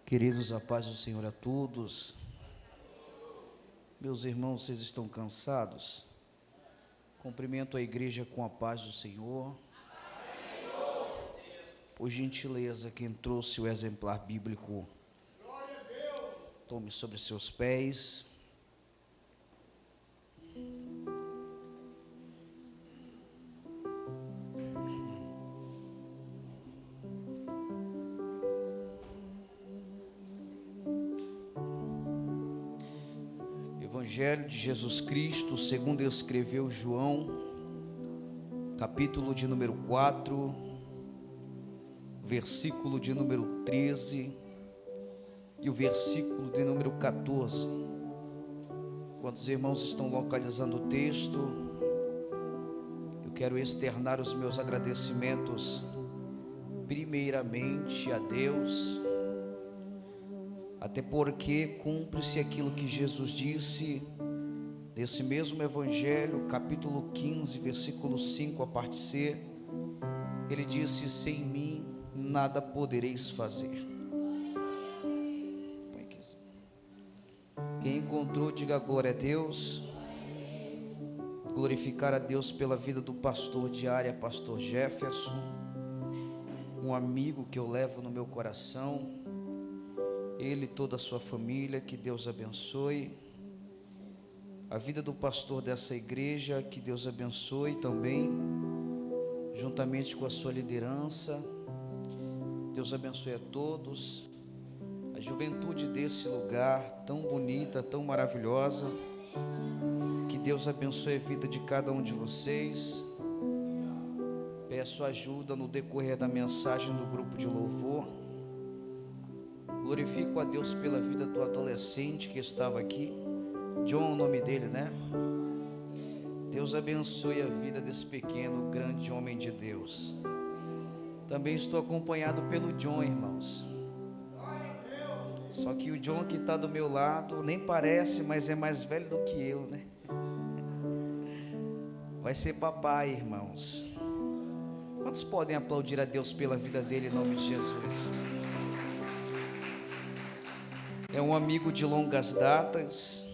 Queridos, a paz do Senhor a todos. Meus irmãos, vocês estão cansados? Cumprimento a igreja com a paz do Senhor. Por gentileza, quem trouxe o exemplar bíblico, tome sobre seus pés. Evangelho de Jesus Cristo, segundo escreveu João, capítulo de número 4, versículo de número 13 e o versículo de número 14. Quando os irmãos estão localizando o texto, eu quero externar os meus agradecimentos primeiramente a Deus, até porque cumpre-se aquilo que Jesus disse nesse mesmo Evangelho, capítulo 15, versículo 5, a parte C. Ele disse: sem mim nada podereis fazer. Quem encontrou, diga glória a Deus. Glorificar a Deus pela vida do pastor de área, pastor Jefferson, um amigo que eu levo no meu coração. Ele e toda a sua família, que Deus abençoe. A vida do pastor dessa igreja, que Deus abençoe também, juntamente com a sua liderança. Deus abençoe a todos. A juventude desse lugar tão bonita, tão maravilhosa. Que Deus abençoe a vida de cada um de vocês. Peço ajuda no decorrer da mensagem do grupo de louvor. Glorifico a Deus pela vida do adolescente que estava aqui. John, o nome dele, né? Deus abençoe a vida desse pequeno, grande homem de Deus. Também estou acompanhado pelo John, irmãos. Só que o John que está do meu lado, nem parece, mas é mais velho do que eu, né? Vai ser papai, irmãos. Quantos podem aplaudir a Deus pela vida dele em nome de Jesus? É um amigo de longas datas.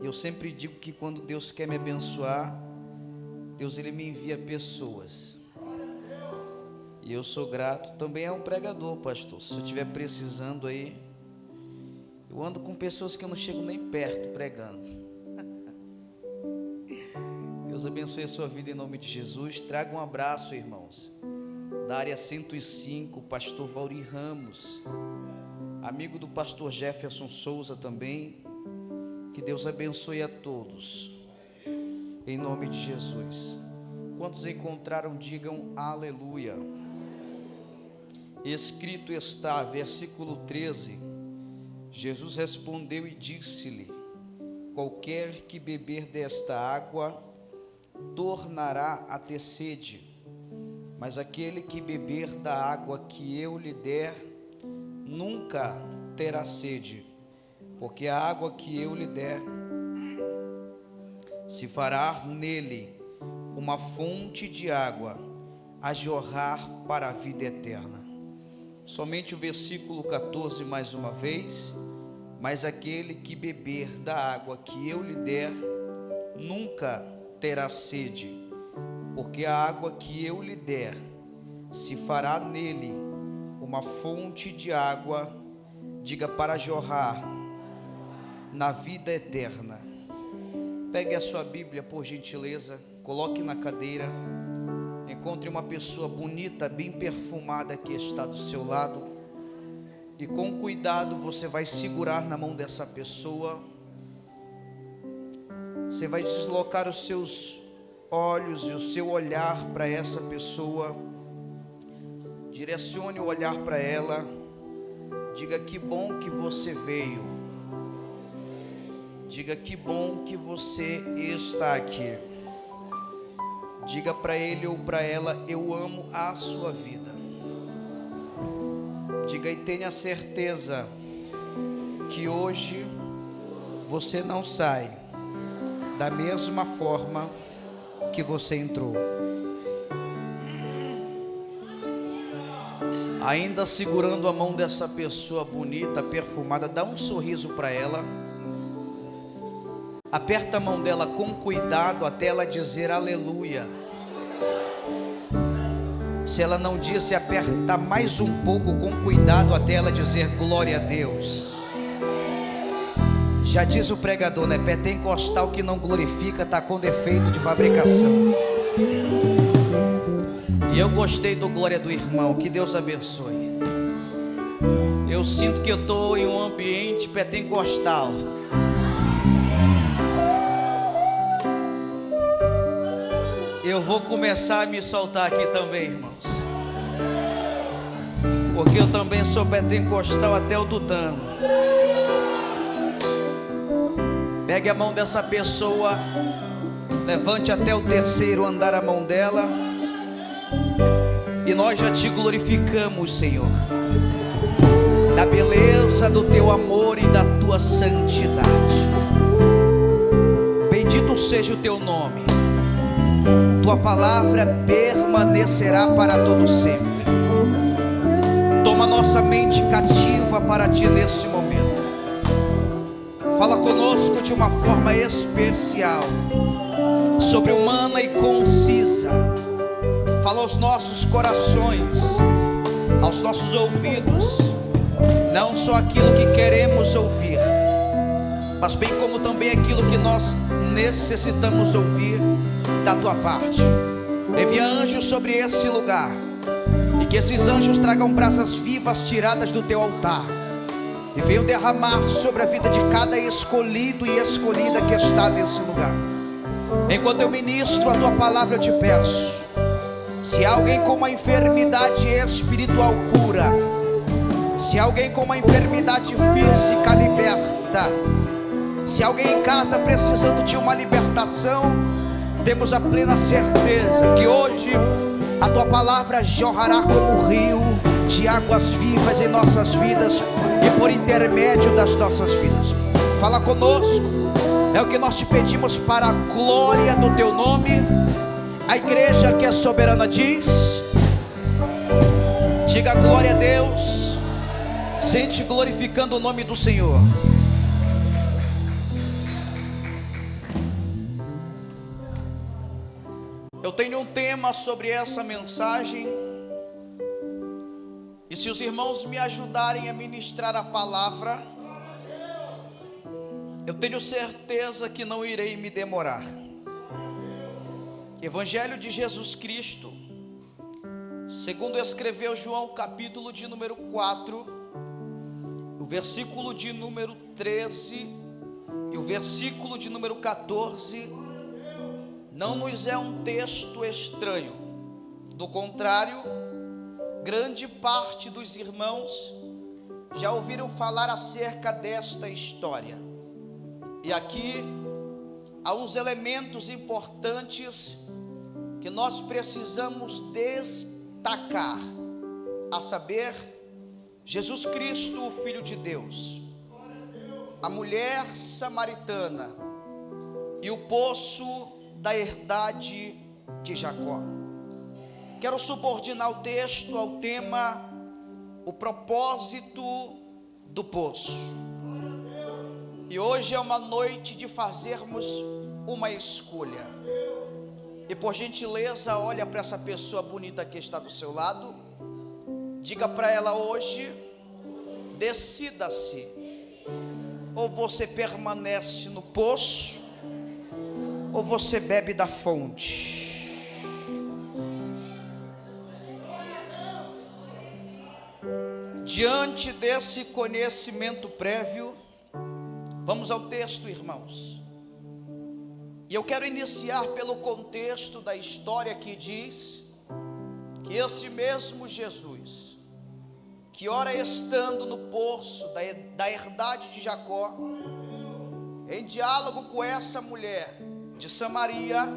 Eu sempre digo que quando Deus quer me abençoar, Deus ele me envia pessoas. E eu sou grato. Também é um pregador, pastor. Se eu estiver precisando aí, eu ando com pessoas que eu não chego nem perto pregando. Deus abençoe a sua vida em nome de Jesus. Traga um abraço, irmãos, da área 105, pastor Valdir Ramos, amigo do pastor Jefferson Souza também. Que Deus abençoe a todos, em nome de Jesus. Quantos encontraram, digam aleluia. Escrito está, versículo 13: Jesus respondeu e disse-lhe: qualquer que beber desta água tornará a ter sede, mas aquele que beber da água que eu lhe der nunca terá sede, porque a água que eu lhe der se fará nele uma fonte de água a jorrar para a vida eterna. Somente o versículo 14 mais uma vez: mas aquele que beber da água que eu lhe der nunca terá sede, porque a água que eu lhe der se fará nele uma fonte de água, diga, para jorrar na vida eterna. Pegue a sua Bíblia, por gentileza, coloque na cadeira. Encontre uma pessoa bonita, bem perfumada que está do seu lado, e com cuidado você vai segurar na mão dessa pessoa. Você vai deslocar os seus olhos e o seu olhar para essa pessoa. Direcione o olhar para ela. Diga: que bom que você veio. Diga: que bom que você está aqui. Diga para ele ou para ela: eu amo a sua vida. Diga e tenha certeza que hoje você não sai da mesma forma que você entrou. Ainda segurando a mão dessa pessoa bonita, perfumada, dá um sorriso para ela. Aperta a mão dela com cuidado até ela dizer aleluia. Se ela não disse, aperta mais um pouco com cuidado até ela dizer glória a Deus. Já diz o pregador, né? Pentecostal que não glorifica está com defeito de fabricação. E eu gostei do glória do irmão, que Deus abençoe. Eu sinto que eu estou em um ambiente pentecostal. Eu vou começar a me soltar aqui também, irmãos, porque eu também sou pentecostal até o tutano. Pegue a mão dessa pessoa, levante até o terceiro andar a mão dela, e nós já te glorificamos, Senhor, da beleza do teu amor e da tua santidade. Bendito seja o teu nome. Tua palavra permanecerá para todo sempre. Toma nossa mente cativa para ti nesse momento. Fala conosco de uma forma especial, sobre-humana e concisa. Fala aos nossos corações, aos nossos ouvidos, não só aquilo que queremos ouvir, mas bem como também aquilo que nós necessitamos ouvir da tua parte. Envia anjos sobre esse lugar, e que esses anjos tragam brasas vivas tiradas do teu altar, e venham derramar sobre a vida de cada escolhido e escolhida que está nesse lugar. Enquanto eu ministro a tua palavra, eu te peço, se alguém com uma enfermidade espiritual, cura. Se alguém com uma enfermidade física, liberta. Se alguém em casa precisando de uma libertação, temos a plena certeza que hoje a tua palavra jorrará como um rio de águas vivas em nossas vidas e por intermédio das nossas vidas. Fala conosco, é o que nós te pedimos para a glória do teu nome. A igreja que é soberana diz: diga glória a Deus. Sente glorificando o nome do Senhor. Eu tenho um tema sobre essa mensagem, e se os irmãos me ajudarem a ministrar a palavra, eu tenho certeza que não irei me demorar. Evangelho de Jesus Cristo, segundo escreveu João, capítulo de número 4, o versículo de número 13 e o versículo de número 14, não nos é um texto estranho. Do contrário, grande parte dos irmãos já ouviram falar acerca desta história. E aqui há uns elementos importantes que nós precisamos destacar, a saber, Jesus Cristo, o Filho de Deus, a mulher samaritana e o poço da herdade de Jacó. Quero subordinar o texto ao tema, o propósito do poço. E hoje é uma noite de fazermos uma escolha. E por gentileza, olha para essa pessoa bonita que está do seu lado, diga para ela hoje: decida-se, ou você permanece no poço, ou você bebe da fonte. Diante desse conhecimento prévio, vamos ao texto, irmãos. E eu quero iniciar pelo contexto da história, que diz que esse mesmo Jesus, que ora estando no poço da herdade de Jacó, em diálogo com essa mulher de Samaria,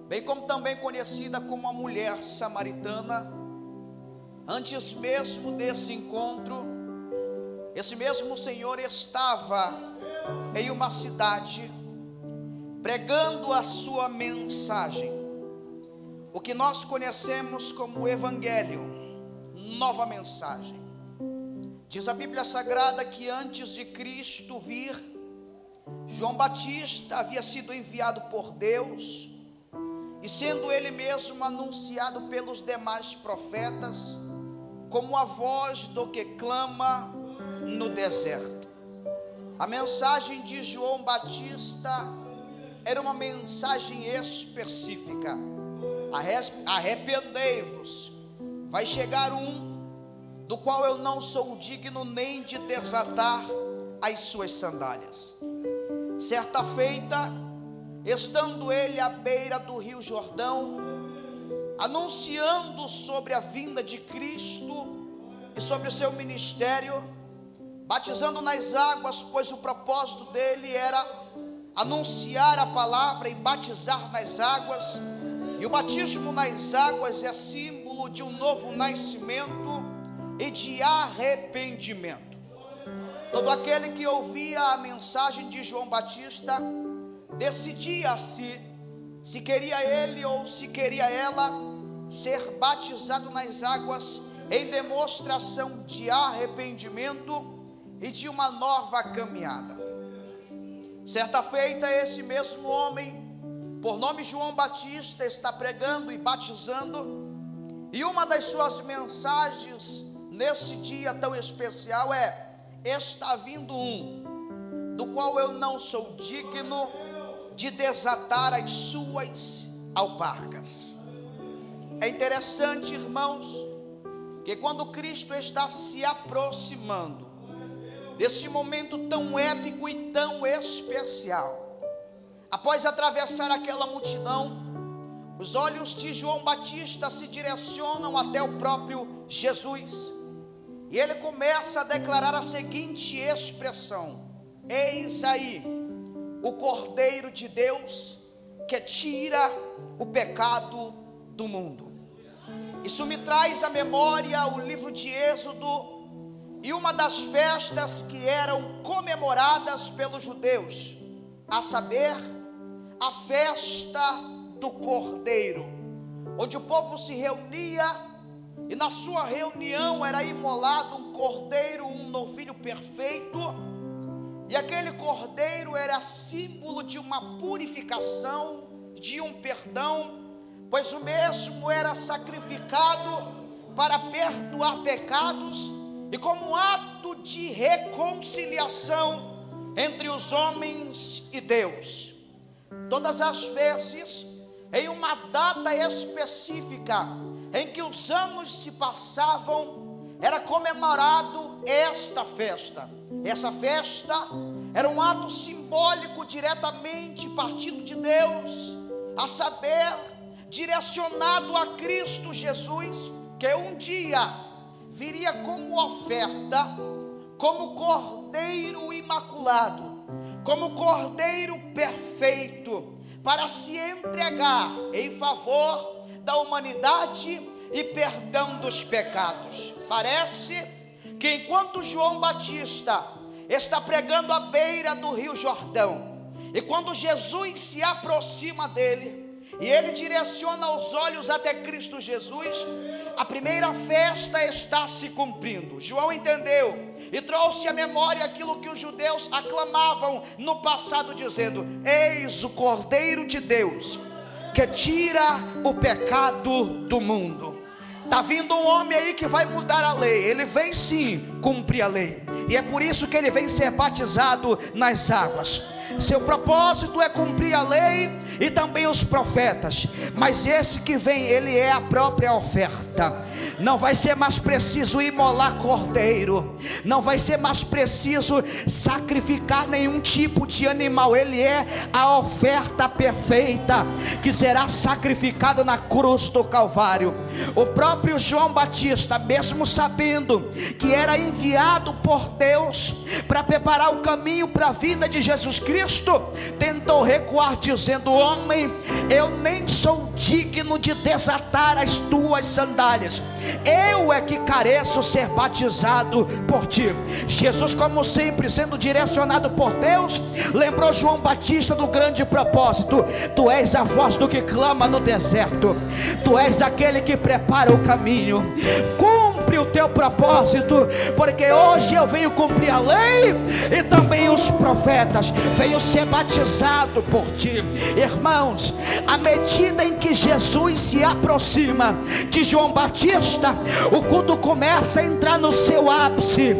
bem como também conhecida como a mulher samaritana, antes mesmo desse encontro, esse mesmo Senhor estava em uma cidade, pregando a sua mensagem, o que nós conhecemos como Evangelho, nova mensagem. Diz a Bíblia Sagrada que antes de Cristo vir, João Batista havia sido enviado por Deus, e sendo ele mesmo anunciado pelos demais profetas, como a voz do que clama no deserto. A mensagem de João Batista era uma mensagem específica: arrependei-vos, vai chegar um do qual eu não sou digno nem de desatar as suas sandálias. Certa feita, estando ele à beira do rio Jordão, anunciando sobre a vinda de Cristo e sobre o seu ministério, batizando nas águas, pois o propósito dele era anunciar a palavra e batizar nas águas, e o batismo nas águas é símbolo de um novo nascimento e de arrependimento. Todo aquele que ouvia a mensagem de João Batista decidia se queria ele ou se queria ela ser batizado nas águas em demonstração de arrependimento e de uma nova caminhada. Certa feita, esse mesmo homem, por nome João Batista, está pregando e batizando, e uma das suas mensagens nesse dia tão especial é: está vindo um do qual eu não sou digno de desatar as suas alparcas. É interessante, irmãos, que quando Cristo está se aproximando desse momento tão épico e tão especial, após atravessar aquela multidão, os olhos de João Batista se direcionam até o próprio Jesus, e ele começa a declarar a seguinte expressão: eis aí o Cordeiro de Deus que tira o pecado do mundo. Isso me traz à memória o livro de Êxodo e uma das festas que eram comemoradas pelos judeus, a saber, a festa do Cordeiro, onde o povo se reunia e na sua reunião era imolado um cordeiro, um novilho perfeito, e aquele cordeiro era símbolo de uma purificação, de um perdão, pois o mesmo era sacrificado para perdoar pecados e como ato de reconciliação entre os homens e Deus. Todas as vezes, em uma data específica em que os anos se passavam, era comemorado esta festa. Essa festa era um ato simbólico diretamente partido de Deus, a saber, direcionado a Cristo Jesus, que um dia viria como oferta, como cordeiro imaculado, como cordeiro perfeito, para se entregar em favor da humanidade e perdão dos pecados. Parece que enquanto João Batista está pregando à beira do rio Jordão, e quando Jesus se aproxima dele, e ele direciona os olhos até Cristo Jesus, a primeira festa está se cumprindo. João entendeu e trouxe à memória aquilo que os judeus aclamavam no passado, dizendo: eis o Cordeiro de Deus que tira o pecado do mundo. Está vindo um homem aí que vai mudar a lei. Ele vem sim cumprir a lei, e é por isso que ele vem ser batizado nas águas. Seu propósito é cumprir a lei e também os profetas, mas esse que vem, ele é a própria oferta. Não vai ser mais preciso imolar cordeiro, não vai ser mais preciso sacrificar nenhum tipo de animal. Ele é a oferta perfeita que será sacrificada na cruz do Calvário. O próprio João Batista, mesmo sabendo que era enviado por Deus para preparar o caminho para a vinda de Jesus Cristo, tentou recuar dizendo: homem, eu nem sou digno de desatar as tuas sandálias, eu é que careço ser batizado por ti. Jesus, como sempre, sendo direcionado por Deus, lembrou João Batista do grande propósito: tu és a voz do que clama no deserto, tu és aquele que prepara o caminho. Cumpre cumprir o teu propósito, porque hoje eu venho cumprir a lei e também os profetas, venho ser batizado por ti. Irmãos, à medida em que Jesus se aproxima de João Batista, o culto começa a entrar no seu ápice,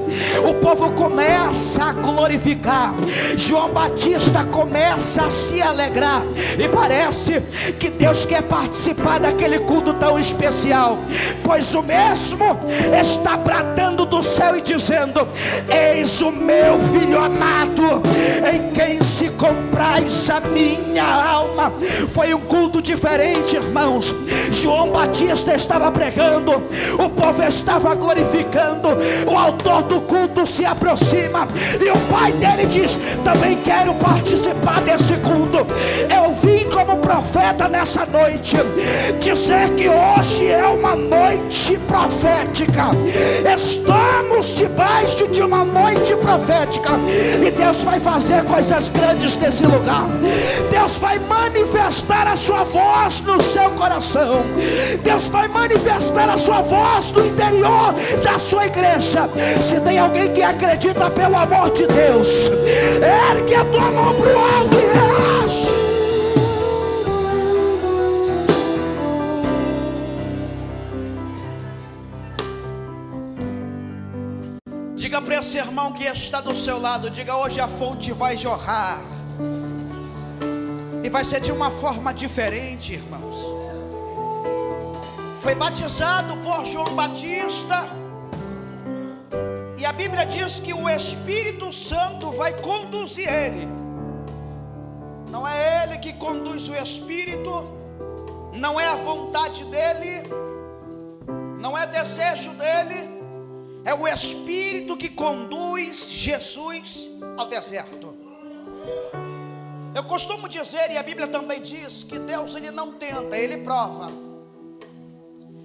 o povo começa a glorificar, João Batista começa a se alegrar, e parece que Deus quer participar daquele culto tão especial, pois o mesmo está bradando do céu e dizendo: eis o meu filho amado, em quem se compraz a minha alma. Foi um culto diferente, irmãos. João Batista estava pregando, o povo estava glorificando, o autor do culto se aproxima e o pai dele diz: também quero participar desse culto. Eu vim como profeta nessa noite dizer que hoje é uma noite profética. Estamos debaixo de uma noite profética e Deus vai fazer coisas grandes nesse lugar. Deus vai manifestar a sua voz no seu coração. Deus vai manifestar a sua voz no interior da sua igreja. Se tem alguém que acredita, pelo amor de Deus, ergue a tua mão para o alto e relaxa. Diga para esse irmão que está do seu lado, diga: hoje a fonte vai jorrar, e vai ser de uma forma diferente, irmãos. Foi batizado por João Batista, e a Bíblia diz que o Espírito Santo vai conduzir ele. Não é ele que conduz o Espírito, não é a vontade dele, não é desejo dele, é o Espírito que conduz Jesus ao deserto. Eu costumo dizer, e a Bíblia também diz, que Deus ele não tenta, ele prova.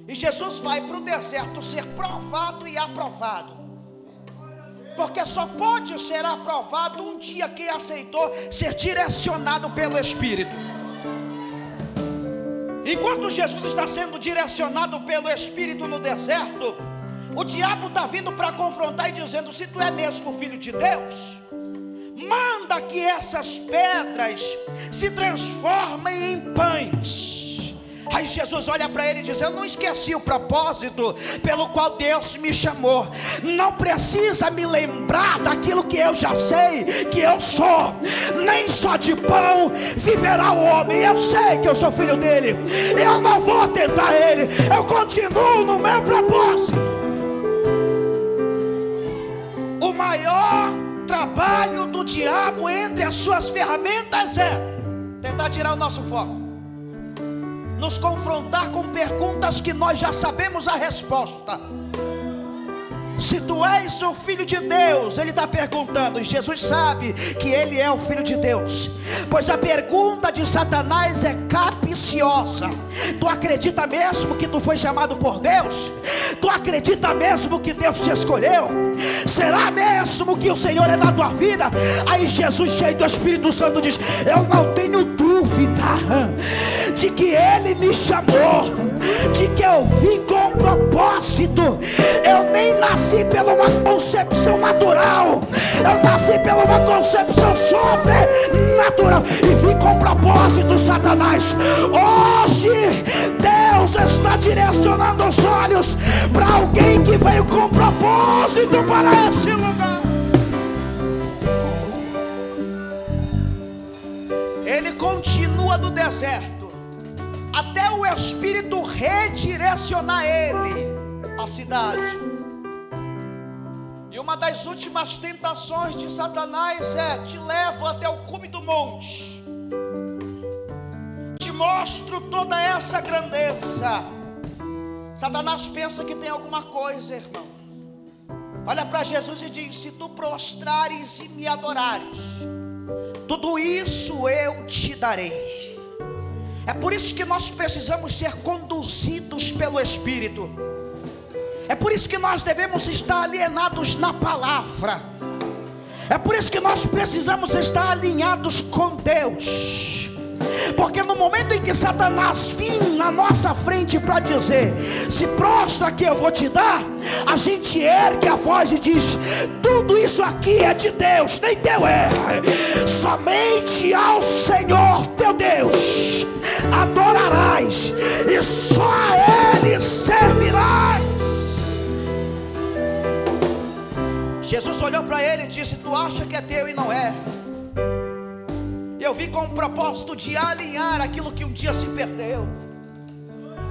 E Jesus vai para o deserto ser provado e aprovado, porque só pode ser aprovado um dia quem aceitou ser direcionado pelo Espírito. Enquanto Jesus está sendo direcionado pelo Espírito no deserto, o diabo está vindo para confrontar e dizendo: se tu é mesmo filho de Deus, manda que essas pedras se transformem em pães. Aí Jesus olha para ele e diz: eu não esqueci o propósito pelo qual Deus me chamou. Não precisa me lembrar daquilo que eu já sei que eu sou. Nem só de pão viverá o homem. Eu sei que eu sou filho dele. Eu não vou tentar ele. Eu continuo no meu propósito. O maior trabalho do diabo entre as suas ferramentas é tentar tirar o nosso foco, nos confrontar com perguntas que nós já sabemos a resposta. Se tu és o Filho de Deus, ele está perguntando, e Jesus sabe que ele é o Filho de Deus, pois a pergunta de Satanás é capciosa. Tu acredita mesmo que tu foi chamado por Deus? Tu acredita mesmo que Deus te escolheu? Será mesmo que o Senhor é na tua vida? Aí Jesus, cheio do Espírito Santo, diz: eu não tenho dúvida de que ele me chamou, de que eu vim com um propósito. Eu nem nasci pela uma concepção natural, eu nasci pela uma concepção sobrenatural e vim com propósito. Satanás, hoje Deus está direcionando os olhos para alguém que veio com propósito para este lugar. Ele continua no deserto até o Espírito redirecionar ele à cidade. E uma das últimas tentações de Satanás é: te levo até o cume do monte, te mostro toda essa grandeza. Satanás pensa que tem alguma coisa, irmão. Olha para Jesus e diz: se tu prostrares e me adorares, tudo isso eu te darei. É por isso que nós precisamos ser conduzidos pelo Espírito. É por isso que nós devemos estar alienados na palavra. É por isso que nós precisamos estar alinhados com Deus. Porque no momento em que Satanás vir na nossa frente para dizer: se prostra que eu vou te dar, a gente ergue a voz e diz: tudo isso aqui é de Deus, nem teu é. Somente ao Senhor teu Deus adorarás, e só a Ele servirás. Jesus olhou para ele e disse: tu acha que é teu e não é. Eu vim com o propósito de alinhar aquilo que um dia se perdeu,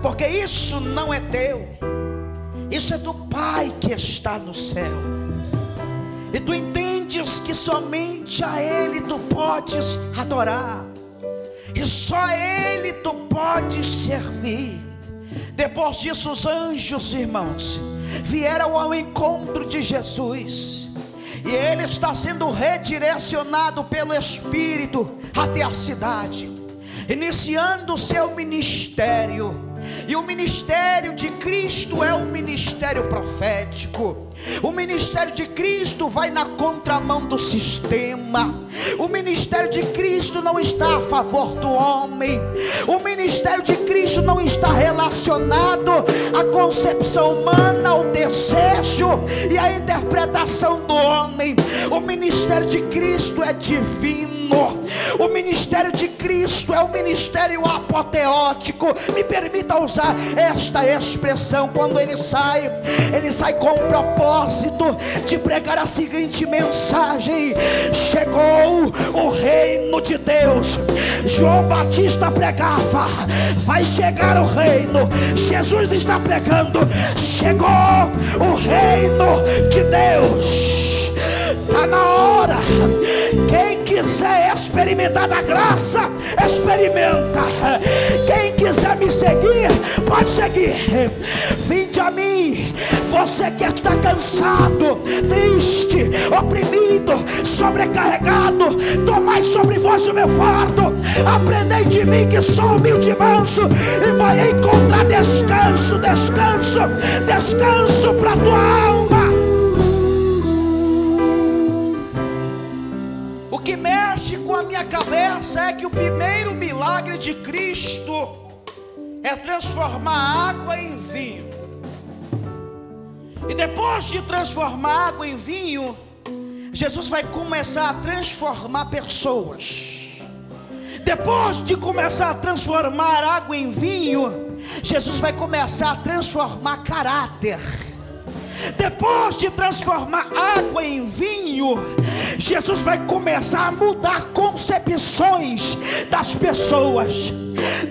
porque isso não é teu, isso é do Pai que está no céu. E tu entendes que somente a Ele tu podes adorar, e só a Ele tu podes servir. Depois disso, os anjos, irmãos, vieram ao encontro de Jesus, e ele está sendo redirecionado pelo Espírito até a cidade, iniciando o seu ministério. E o ministério de Cristo é um ministério profético. O ministério de Cristo vai na contramão do sistema. O ministério de Cristo não está a favor do homem. O ministério de Cristo não está relacionado à concepção humana, ao desejo e à interpretação do homem. O ministério de Cristo é divino. O ministério de Cristo é um ministério apoteótico. Me permita usar esta expressão. Quando ele sai com o propósito de pregar a seguinte mensagem: chegou o reino de Deus. João Batista pregava: vai chegar o reino. Jesus está pregando: chegou o reino de Deus. Está na hora. Quem quiser experimentar da graça, experimenta. Quem quiser me seguir, pode seguir. Vinde a mim, você que está cansado, triste, oprimido, sobrecarregado, tomai sobre vós o meu fardo. Aprendei de mim, que sou humilde e manso, e vai encontrar descanso, descanso, descanso para a tua alma. O que mexe com a minha cabeça é que o primeiro milagre de Cristo é transformar água em vinho. E depois de transformar água em vinho, Jesus vai começar a transformar pessoas. Depois de começar a transformar água em vinho, Jesus vai começar a transformar caráter. Depois de transformar água em vinho, Jesus vai começar a mudar concepções das pessoas.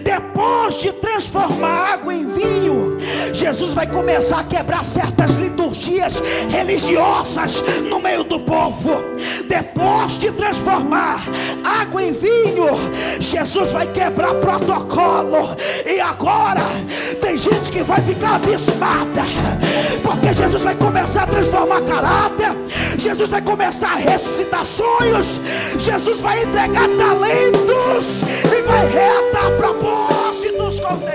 Depois de transformar água em vinho, Jesus vai começar a quebrar certas liturgias religiosas no meio do povo. Depois de transformar água em vinho, Jesus vai quebrar protocolo. E agora tem gente que vai ficar abismada, porque Jesus vai começar a transformar caráter. Jesus vai começar a ressuscitar sonhos. Jesus vai entregar talentos e vai reatar propósitos com Deus.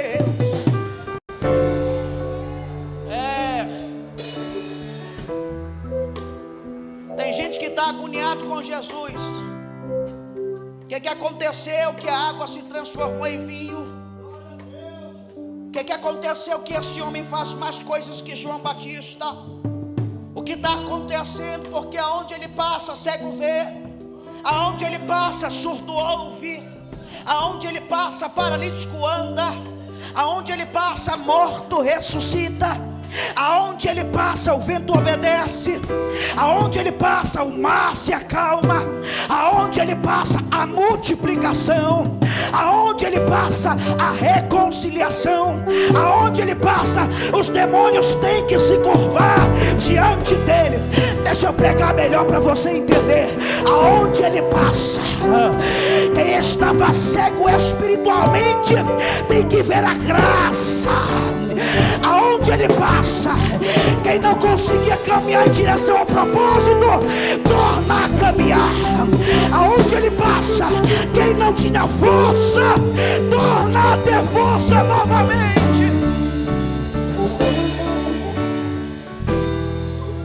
Tem gente que está agoniado com Jesus. O que aconteceu? Que a água se transformou em vinho. O que aconteceu? Que esse homem faz mais coisas que João Batista. O que está acontecendo? Porque aonde ele passa, cego vê. Aonde ele passa, surdo ouve. Aonde ele passa, paralítico anda. Aonde ele passa, morto ressuscita. Aonde ele passa, o vento obedece. Aonde ele passa, o mar se acalma. Aonde ele passa, a multiplicação. Aonde ele passa, a reconciliação. Aonde ele passa, os demônios têm que se curvar diante dele. Deixa eu pregar melhor para você entender. Aonde ele passa, quem estava cego espiritualmente tem que ver a graça. Aonde ele passa, quem não conseguia caminhar em direção ao propósito, torna a caminhar. Aonde ele passa, quem não tinha força, torna a ter força novamente.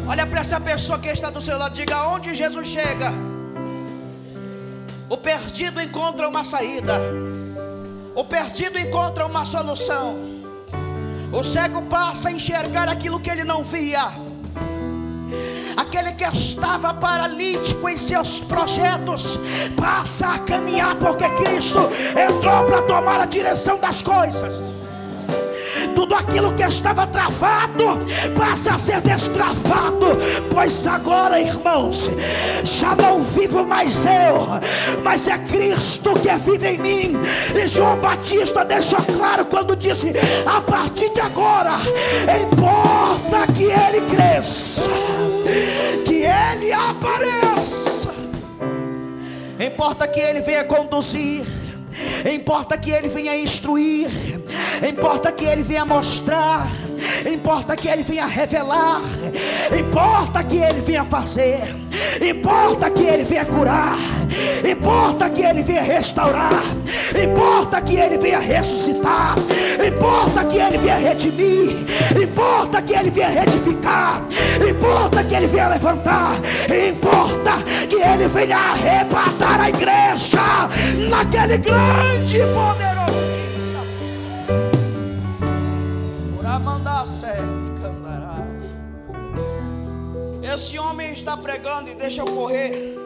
Olha para essa pessoa que está do seu lado, diga: aonde Jesus chega, O perdido encontra uma saída. O perdido encontra uma solução. O cego passa a enxergar aquilo que ele não via. Aquele que estava paralítico em seus projetos passa a caminhar, porque Cristo entrou para tomar a direção das coisas. Tudo aquilo que estava travado passa a ser destravado, pois agora, irmãos, já não vivo mais eu, mas é Cristo que vive em mim. E João Batista deixou claro quando disse: a partir de agora, importa que ele cresça, que ele apareça, importa que ele venha conduzir, importa que ele venha instruir, importa que ele venha mostrar, importa que ele venha revelar, importa que ele venha fazer, importa que ele venha curar, importa que ele venha restaurar, importa que ele venha ressuscitar, importa que ele venha redimir, importa que ele venha retificar, importa que ele venha levantar, importa que ele venha arrebatar a igreja naquele grande e poderoso. Esse homem está pregando, e deixa eu correr.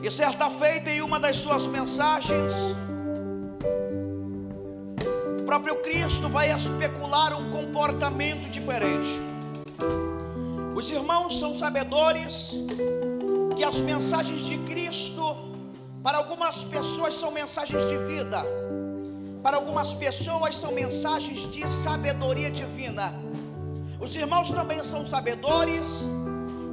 E certa feita, em uma das suas mensagens, o próprio Cristo vai especular um comportamento diferente. Os irmãos são sabedores que as mensagens de Cristo, para algumas pessoas são mensagens de vida, para algumas pessoas são mensagens de sabedoria divina. Os irmãos também são sabedores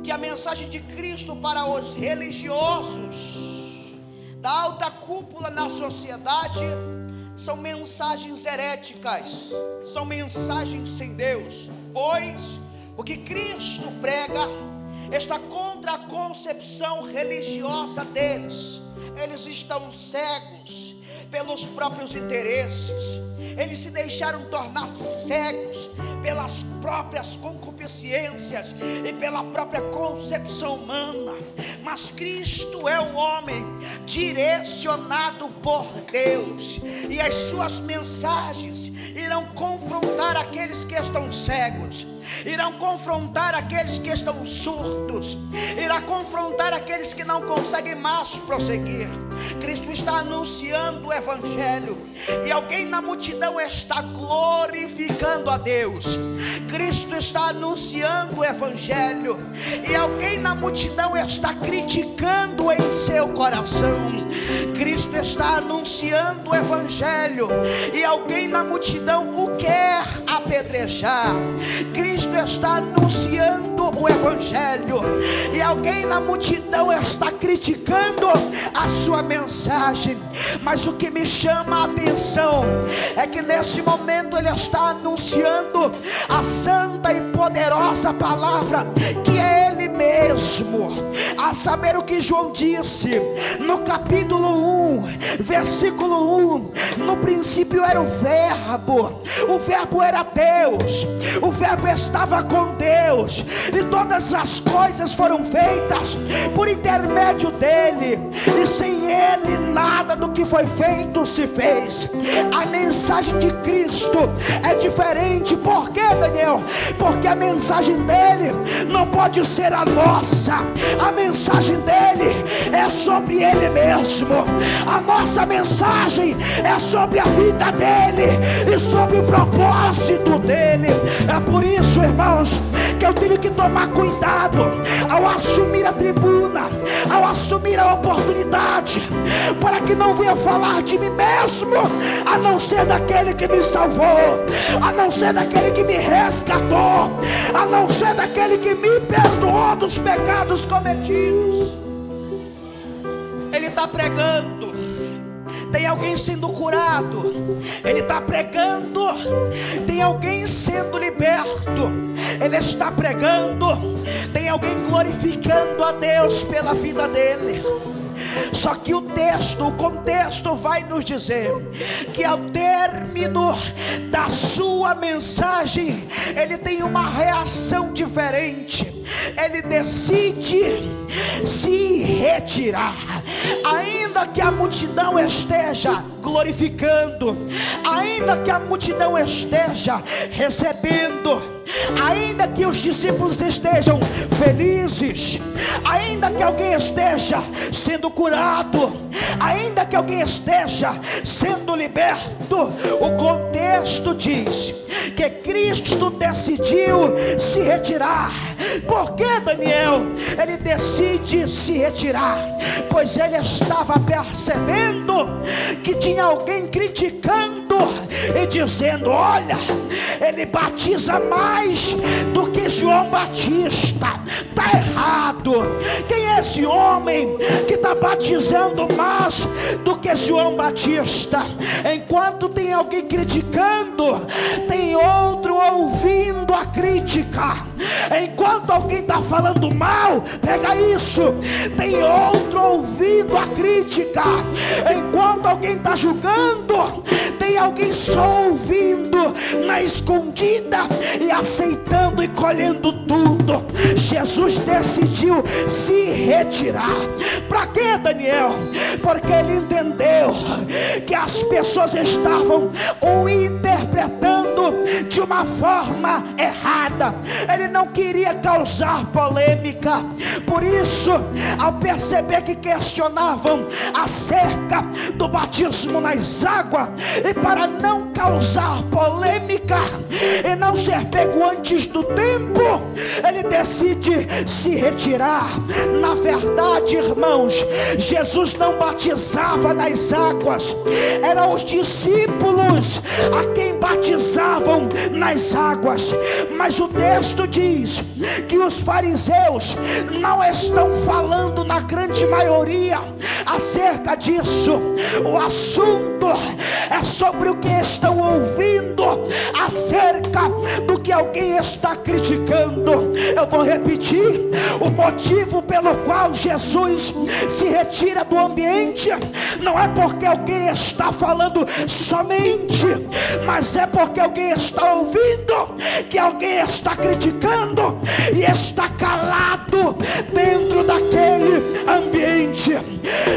que a mensagem de Cristo para os religiosos da alta cúpula na sociedade são mensagens heréticas, são mensagens sem Deus, pois o que Cristo prega está contra a concepção religiosa deles. Eles estão cegos pelos próprios interesses, eles se deixaram tornar-se cegos pelas próprias concupiscências e pela própria concepção humana. Mas Cristo é um homem direcionado por Deus, e as suas mensagens irão confrontar aqueles que estão cegos, irão confrontar aqueles que estão surdos, irá confrontar aqueles que não conseguem mais prosseguir. Cristo está anunciando o Evangelho, e alguém na multidão está glorificando a Deus. Cristo está anunciando o Evangelho, e alguém na multidão está criticando em seu coração. Cristo está anunciando o Evangelho, e alguém na multidão o quer apedrejar. Cristo está anunciando o Evangelho, e alguém na multidão está criticando a sua mensagem. Mas o que me chama a atenção é que nesse momento ele está anunciando a santa e poderosa palavra, que é ele mesmo. A saber o que João disse no capítulo 1, versículo 1: no princípio era o verbo era Deus, o verbo estava com Deus, e todas as coisas foram feitas por intermédio dele, e sem ele nada do que foi feito se fez. A mensagem de Cristo é diferente. Por quê, Daniel? Porque a mensagem dele não pode ser a nossa. A mensagem dele é sobre ele mesmo. A nossa mensagem é sobre a vida dele e sobre o propósito dele. É por isso, irmãos, que eu tenho que tomar cuidado ao assumir a tribuna, ao assumir a oportunidade, para que não venha falar de mim mesmo, a não ser daquele que me salvou, a não ser daquele que me resgatou, a não ser daquele que me perdoou dos pecados cometidos. Ele está pregando, tem alguém sendo curado. Ele está pregando, tem alguém sendo liberto. Ele está pregando, tem alguém glorificando a Deus pela vida dele. Só que o contexto vai nos dizer que ao término da sua mensagem, ele tem uma reação diferente. Ele decide se retirar, ainda que a multidão esteja glorificando, ainda que a multidão esteja recebendo, ainda que os discípulos estejam felizes, ainda que alguém esteja sendo curado, ainda que alguém esteja sendo liberto, o contexto diz que Cristo decidiu se retirar. Por que, Daniel? Ele decide se retirar, pois ele estava percebendo que tinha alguém criticando e dizendo: olha, ele batiza mais do que João Batista, está errado. Quem é esse homem que está batizando mais do que João Batista? Enquanto tem alguém criticando, tem outro ouvindo a crítica. Enquanto alguém está falando mal, pega isso, tem outro ouvindo a crítica. Enquanto alguém está julgando, tem alguém só ouvindo na escondida e aceitando e colhendo tudo. Jesus decidiu se retirar. Para quê, Daniel? Porque ele entendeu que as pessoas estavam o interpretando de uma forma errada. Ele não queria causar polêmica. Por isso, ao perceber que questionavam acerca do batismo nas águas, e para não causar polêmica e não ser pego antes do tempo, ele decide se retirar. Na verdade, irmãos, Jesus não batizava nas águas, eram os discípulos a quem batizavam nas águas. Mas o texto diz que os fariseus não estão falando na grande maioria acerca disso. O assunto é sobre o que estão ouvindo acerca do que alguém está criticando. Eu vou repetir: o motivo pelo qual Jesus se retira do ambiente não é porque alguém está falando somente, mas é porque alguém está ouvindo que alguém está criticando e está calado dentro daquele ambiente.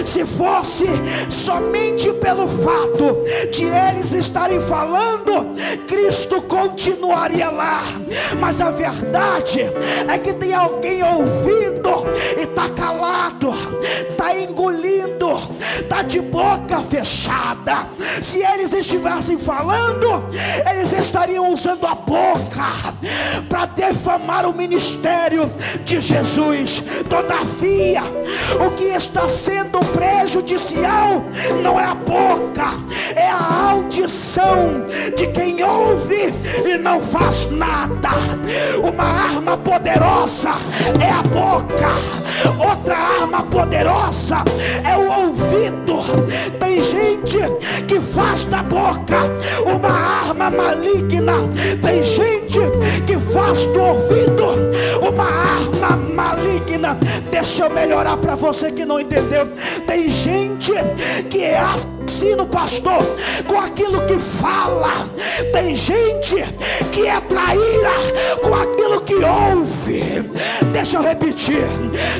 Se fosse somente pelo fato de eles estarem falando, Cristo continuaria lá. Mas a verdade é que tem alguém ouvindo e está calado, está engolindo, está de boca fechada. Se eles estivessem falando, eles estariam usando a boca para defamar o ministério de Jesus. Todavia, o que está sendo prejudicial não é a boca, é a audição de quem ouve e não faz nada. Uma arma poderosa é a boca, outra arma poderosa é o ouvido. Tem gente que faz da boca uma arma maligna, tem gente que faz do ouvido uma arma maligna. Deixa eu melhorar para você que não entendeu. Tem gente que é assassino, pastor, com aquilo que fala. Tem gente que é traíra com aquilo que ouve. Deixa eu repetir: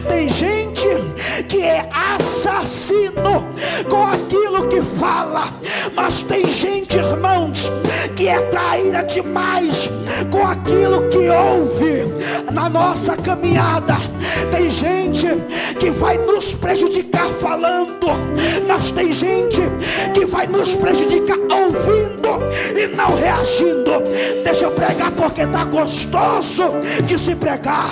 tem gente que é assassino com aquilo que fala, mas tem gente, irmãos, que é traíra demais com aquilo que ouve. Na nossa caminhada tem gente que vai nos prejudicar falando, mas tem gente que vai nos prejudicar ouvindo e não reagindo. Deixa eu pregar porque tá gostoso de se pregar.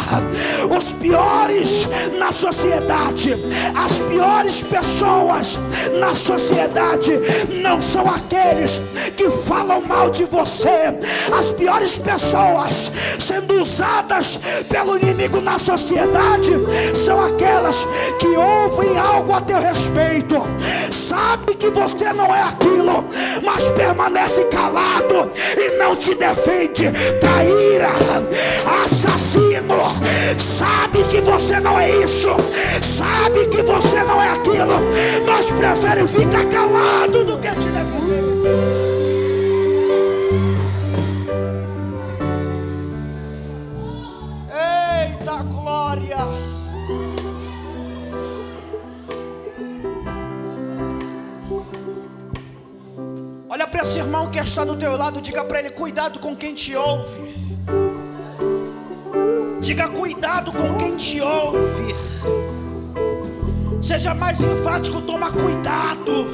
Os piores na sociedade, as piores pessoas na sociedade não são aqueles que falam mal de você. As piores pessoas sendo usadas pelo inimigo na sociedade são aquelas que ouvem algo a teu respeito sabe que você não é aquilo, mas permanece calado e não te defende. Traíra, assassino, sabe que você não é isso, sabe que você não é aquilo, mas prefere ficar calado do que te defender. Eita glória! Olha para esse irmão que está do teu lado, diga para ele: cuidado com quem te ouve. Diga: cuidado com quem te ouve. Seja mais enfático, toma cuidado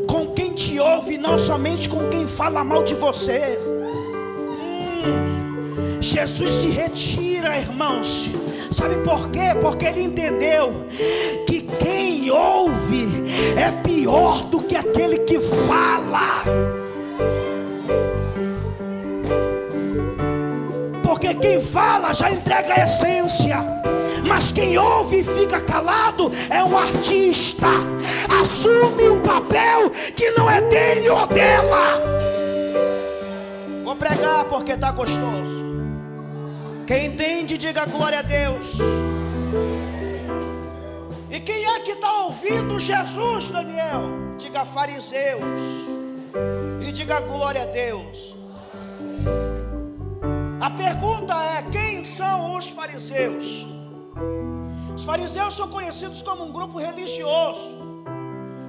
com quem te ouve, não somente com quem fala mal de você. Jesus se retira, irmãos. Sabe por quê? Porque ele entendeu que quem ouve é pior do que aquele que fala. Porque quem fala já entrega a essência, mas quem ouve e fica calado é um artista. Assume um papel que não é dele ou dela. Vou pregar porque está gostoso. Quem entende, diga glória a Deus. E quem é que está ouvindo Jesus, Daniel? Diga fariseus. E diga glória a Deus. A pergunta é: quem são os fariseus? Os fariseus são conhecidos como um grupo religioso.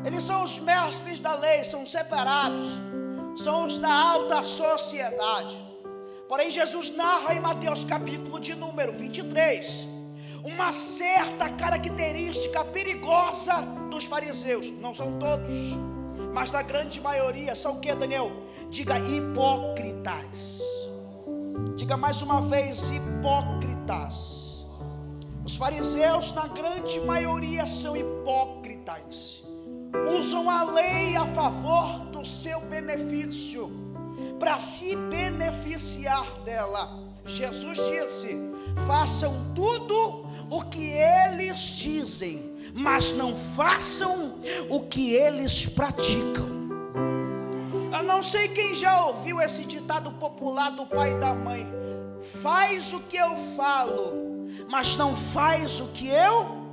Eles são os mestres da lei, são separados, são os da alta sociedade. Porém, Jesus narra em Mateus capítulo de número 23 uma certa característica perigosa dos fariseus. Não são todos, mas na grande maioria são o que, Daniel? Diga hipócritas. Diga mais uma vez: hipócritas. Os fariseus, na grande maioria, são hipócritas. Usam a lei a favor do seu benefício, para se beneficiar dela. Jesus disse: façam tudo o que eles dizem, mas não façam o que eles praticam. Eu não sei quem já ouviu esse ditado popular do pai e da mãe: faz o que eu falo, mas não faz o que eu.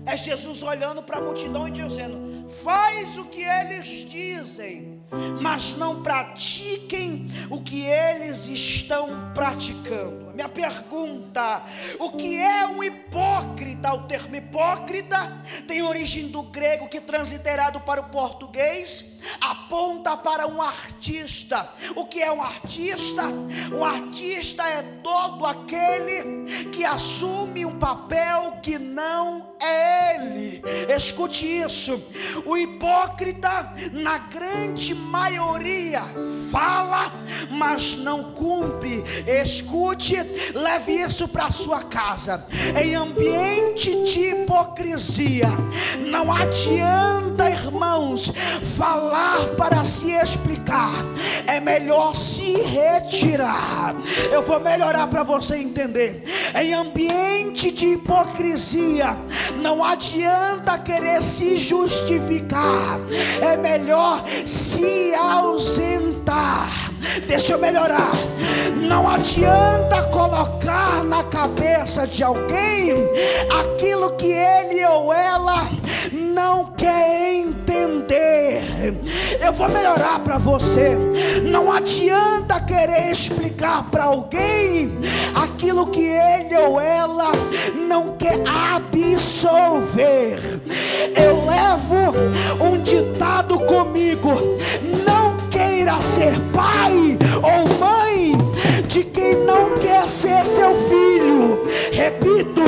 É Jesus olhando para a multidão e dizendo: faz o que eles dizem, mas não pratiquem o que eles estão praticando. Minha pergunta: o que é um hipócrita? O termo hipócrita tem origem do grego, que transliterado para o português aponta para um artista. O que é um artista? Um artista é todo aquele que assume um papel que não é ele. Escute isso: o hipócrita, na grande maioria, fala, mas não cumpre. Escute, leve isso para sua casa. Em ambiente de hipocrisia, não adianta, irmãos, falar para se explicar. É melhor se retirar. Eu vou melhorar para você entender. Em ambiente de hipocrisia, não adianta querer se justificar. É melhor se ausentar. Deixa eu melhorar. Não adianta colocar na cabeça de alguém aquilo que ele ou ela não quer entender. Eu vou melhorar para você. Não adianta querer explicar para alguém aquilo que ele ou ela não quer absolver. Eu levo um ditado comigo: não queira ser pai ou mãe de quem não quer ser seu filho. Repito: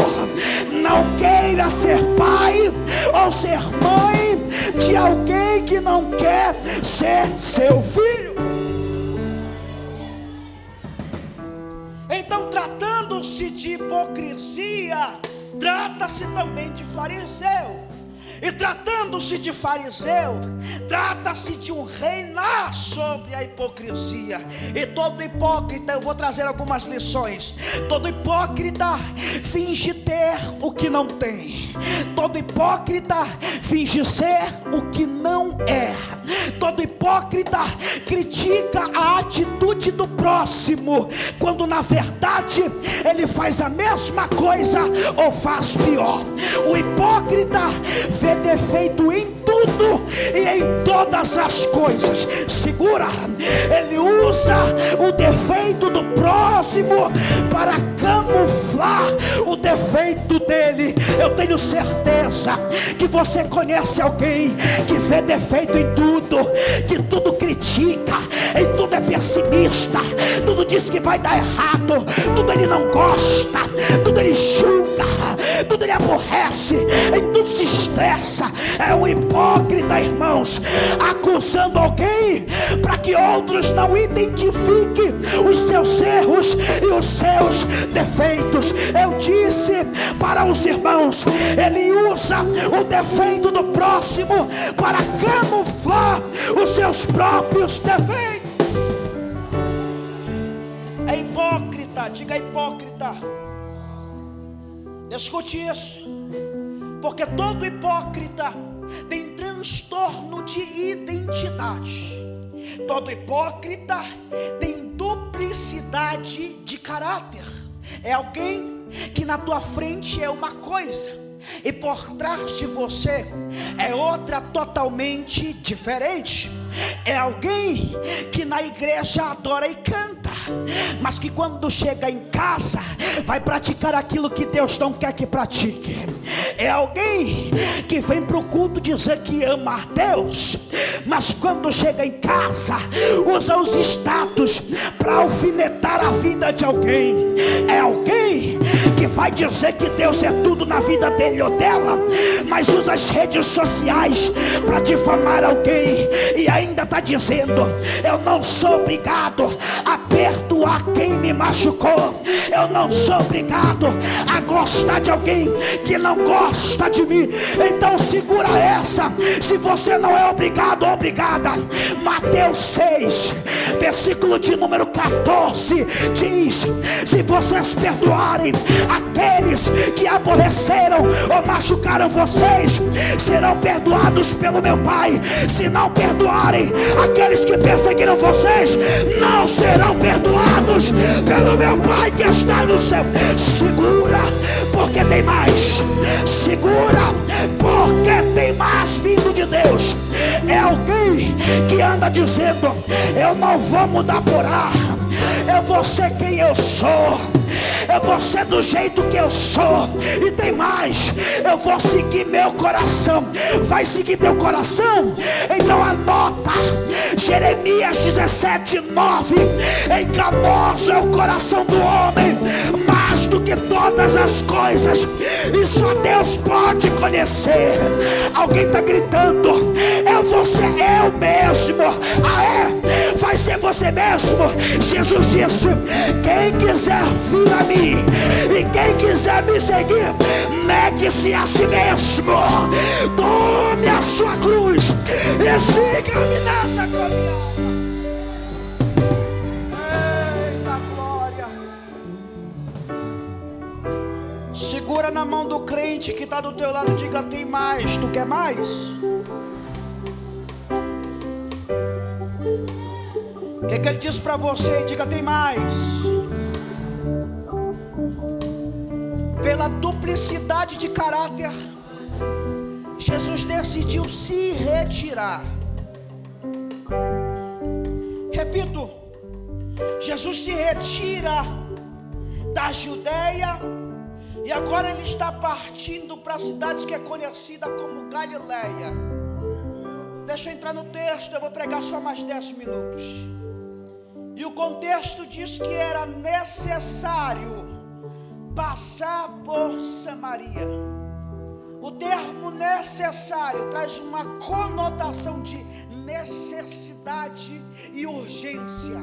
não queira ser pai ou ser mãe de alguém que não quer ser seu filho. Então, tratando-se de hipocrisia, trata-se também de fariseu. E tratando-se de fariseu, trata-se de um reinar sobre a hipocrisia. E todo hipócrita, eu vou trazer algumas lições. Todo hipócrita finge ter o que não tem. Todo hipócrita finge ser o que não é. Todo hipócrita critica a atitude do próximo, quando na verdade ele faz a mesma coisa ou faz pior. O hipócrita vê defeito em tudo e em todas as coisas. Segura, ele usa o defeito do próximo para camuflar o defeito dele. Eu tenho certeza que você conhece alguém que vê defeito em tudo, que tudo critica, em tudo é pessimista, tudo diz que vai dar errado, tudo ele não gosta, tudo ele julga, tudo ele aborrece, em tudo se estressa. É um hipócrita, irmãos, acusando alguém para que outros não identifiquem os seus erros e os seus defeitos. Eu disse para os irmãos, ele usa o defeito do próximo para camuflar os seus próprios defeitos. É hipócrita, diga hipócrita. Escute isso, porque todo hipócrita tem transtorno de identidade. Todo hipócrita tem duplicidade de caráter. É alguém que na tua frente é uma coisa e por trás de você é outra totalmente diferente. É alguém que na igreja adora e canta, mas que quando chega em casa vai praticar aquilo que Deus não quer que pratique. É alguém que vem para o culto dizer que ama a Deus, mas quando chega em casa usa os status para alfinetar a vida de alguém. É alguém que vai dizer que Deus é tudo na vida dele ou dela, mas usa as redes sociais para difamar alguém e ainda está dizendo: eu não sou obrigado a perdoar quem me machucou, eu não sou obrigado a gostar de alguém que não gosta de mim. Então segura essa, se você não é obrigado ou obrigada. Mateus 6, versículo de número 14 diz: se vocês perdoarem aqueles que aborreceram ou machucaram vocês, serão perdoados pelo meu Pai. Se não perdoarem aqueles que perseguiram vocês, não serão perdoados pelo meu Pai que está no céu. Segura, porque tem mais. Segura, porque tem mais vindo de Deus. É alguém que anda dizendo: eu não vou mudar por ar, eu vou ser quem eu sou, eu vou ser do jeito que eu sou. E tem mais, eu vou seguir meu coração. Vai seguir teu coração? Então anota Jeremias 17:9: enganoso é o coração do homem mais do que todas as coisas, e só Deus pode conhecer. Alguém está gritando: eu vou ser eu mesmo. Ah, é? Vai ser você mesmo. Jesus disse: quem quiser vir a mim e quem quiser me seguir, negue-se a si mesmo, tome a sua cruz e siga-me nessa caminhada. Eita glória! Segura na mão do crente que está do teu lado, diga: tem mais. Tu quer mais? O que ele diz para você? Diga: tem mais. Pela duplicidade de caráter, Jesus decidiu se retirar. Repito, Jesus se retira da Judeia e agora ele está partindo para a cidade que é conhecida como Galileia. Deixa eu entrar no texto, eu vou pregar só mais 10 minutos. E o contexto diz que era necessário passar por Samaria. O termo necessário traz uma conotação de necessidade e urgência.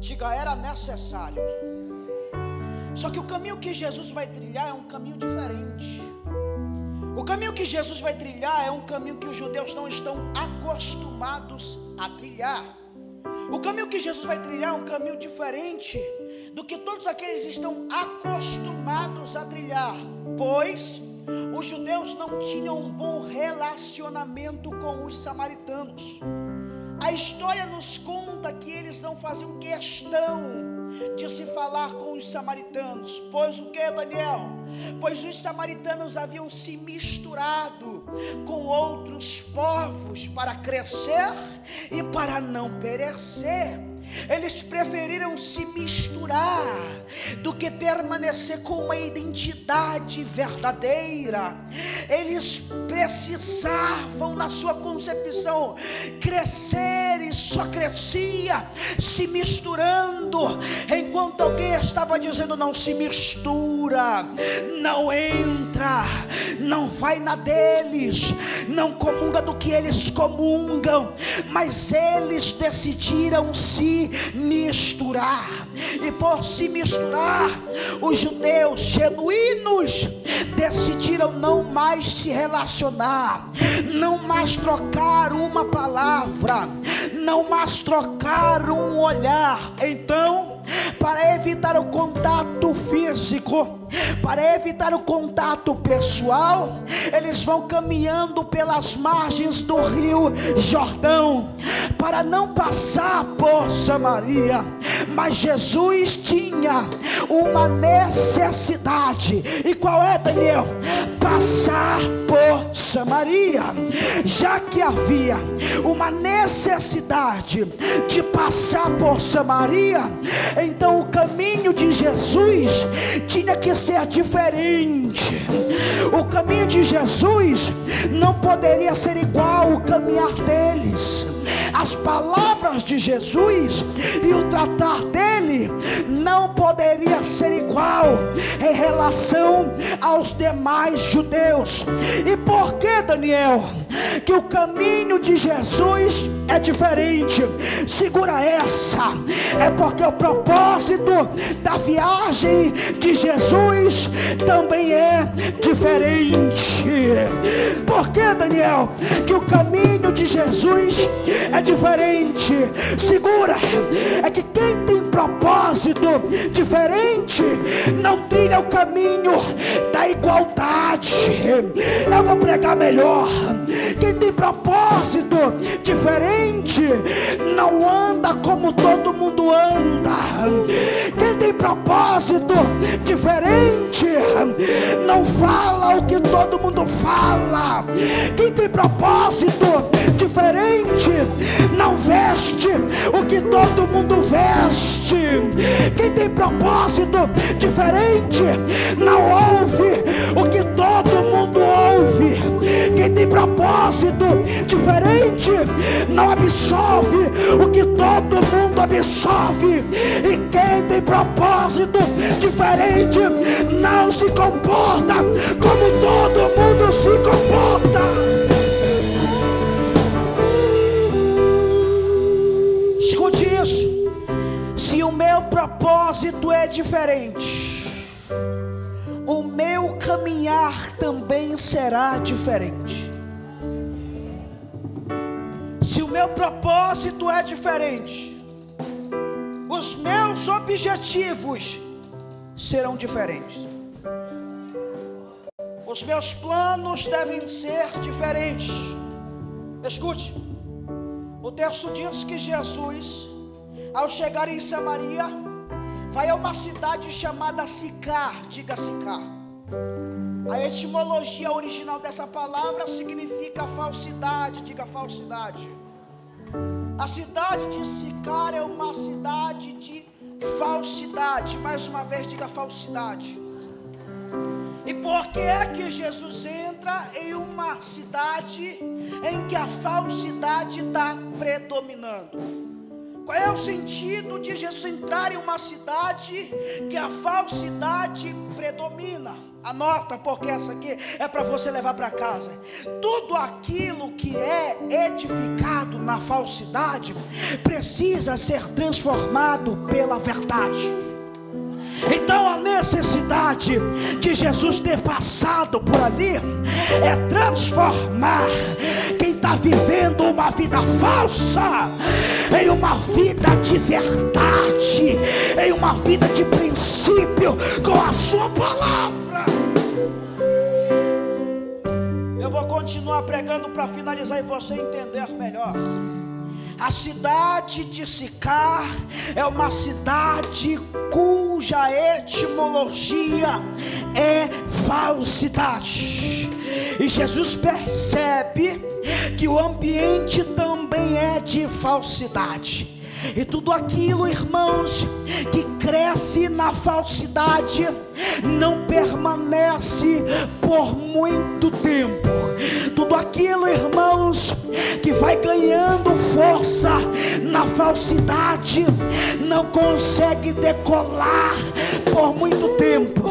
Diga: era necessário. Só que o caminho que Jesus vai trilhar é um caminho diferente. O O caminho que Jesus vai trilhar é um caminho que os judeus não estão acostumados a trilhar. O caminho que Jesus vai trilhar é um caminho diferente do que todos aqueles estão acostumados a trilhar, pois os judeus não tinham um bom relacionamento com os samaritanos. A história nos conta que eles não faziam questão de se falar com os samaritanos. Pois o que, Daniel? Pois os samaritanos haviam se misturado com outros povos para crescer e para não perecer. Eles preferiram se misturar do que permanecer com uma identidade verdadeira. Eles precisavam, na sua concepção, crescer, e só crescia se misturando, enquanto alguém estava dizendo: não se mistura, não entra, não vai na deles, não comunga do que eles comungam. Mas eles decidiram se misturar, e por se misturar, os judeus genuínos decidiram não mais se relacionar, não mais trocar uma palavra, não mais trocar um olhar. Então, para evitar o contato físico, para evitar o contato pessoal, eles vão caminhando pelas margens do rio Jordão, para não passar por Samaria. Mas Jesus tinha uma necessidade. E qual é, Daniel? Passar por Samaria. Já que havia uma necessidade de passar por Samaria, então o caminho de Jesus tinha que ser diferente. O caminho de Jesus não poderia ser igual ao caminhar deles. As palavras de Jesus e o tratar dele não poderia ser igual em relação aos demais judeus. E por que, Daniel, que o caminho de Jesus é diferente? Segura essa. É porque o propósito da viagem de Jesus também é diferente. Por que, Daniel, que o caminho de Jesus é diferente? Segura. É que quem tem propósito diferente não trilha o caminho da igualdade. Eu vou pregar melhor. Quem tem propósito diferente não anda como todo mundo anda. Quem tem propósito diferente não fala o que todo mundo fala. Quem tem propósito diferente não veste o que todo mundo veste. Quem tem propósito diferente não ouve o que todo mundo ouve. Quem tem propósito diferente não absorve o que todo mundo absorve. E quem tem propósito diferente não se comporta como todo mundo se comporta. Escute isso. Se o meu propósito é diferente, o meu caminhar também será diferente. Se o meu propósito é diferente, os meus objetivos serão diferentes. Os meus planos devem ser diferentes. Escute. O texto diz que Jesus, ao chegar em Samaria, vai a uma cidade chamada Sicar. Diga Sicar. A etimologia original dessa palavra significa falsidade. Diga falsidade. A cidade de Sicar é uma cidade de falsidade. Mais uma vez, diga falsidade. E por que é que Jesus entra em uma cidade em que a falsidade está predominando? Qual é o sentido de Jesus entrar em uma cidade que a falsidade predomina? Anota, porque essa aqui é para você levar para casa. Tudo aquilo que é edificado na falsidade precisa ser transformado pela verdade. Então a necessidade de Jesus ter passado por ali é transformar quem está vivendo uma vida falsa em uma vida de verdade, em uma vida de princípio com a sua palavra. Eu vou continuar pregando para finalizar e você entender melhor. A cidade de Sicar é uma cidade cuja etimologia é falsidade. E Jesus percebe que o ambiente também é de falsidade. E tudo aquilo, irmãos, que cresce na falsidade não permanece por muito tempo. Tudo aquilo, irmãos, que vai ganhando força na falsidade não consegue decolar por muito tempo.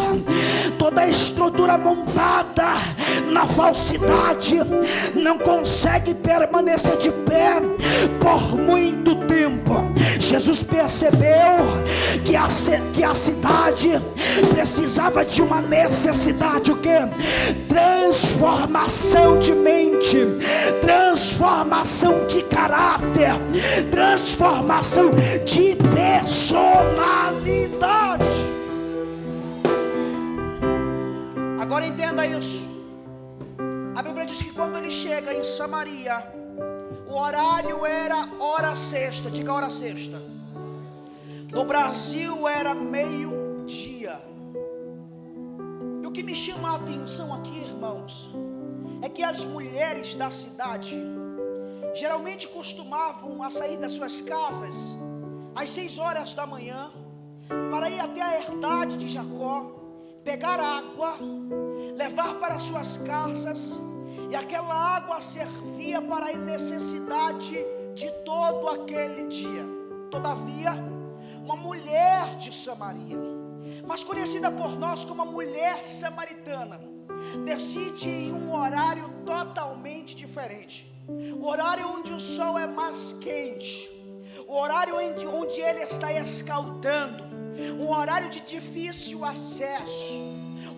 Toda a estrutura montada na falsidade não consegue permanecer de pé por muito tempo. Jesus percebeu que a cidade precisava de uma necessidade, o quê? Transformação de mente, transformação de caráter, transformação de personalidade. Agora entenda isso. A Bíblia diz que quando ele chega em Samaria, o horário era hora sexta. Diga hora sexta. No Brasil era meio-dia. E o que me chama a atenção aqui, irmãos, é que as mulheres da cidade geralmente costumavam a sair das suas casas às 6 horas da manhã para ir até a herdade de Jacó, pegar água, levar para suas casas, e aquela água servia para a necessidade de todo aquele dia. Todavia, uma mulher de Samaria, mas conhecida por nós como a mulher samaritana, decide em um horário totalmente diferente. O horário onde o sol é mais quente, o horário onde ele está escaldando, um horário de difícil acesso,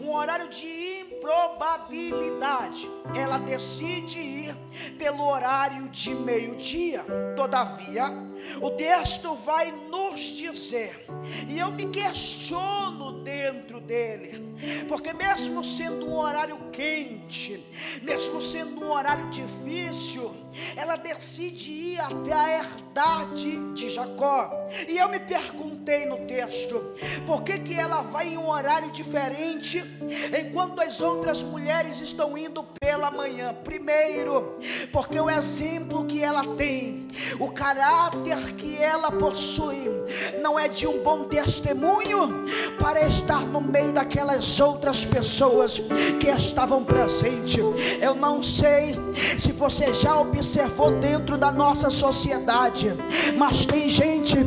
um horário de improbabilidade. Ela decide ir pelo horário de meio-dia. Todavia, o texto vai nos dizer, e eu me questiono dentro dele, porque mesmo sendo um horário quente, mesmo sendo um horário difícil, ela decide ir até a herdade de Jacó. E eu me perguntei no texto, por que ela vai em um horário diferente, enquanto as outras mulheres estão indo pela manhã? Primeiro, porque o exemplo que ela tem, o caráter que ela possui, não é de um bom testemunho para estar no meio daquelas outras pessoas que estavam presentes. Eu não sei se você já observou dentro da nossa sociedade, mas tem gente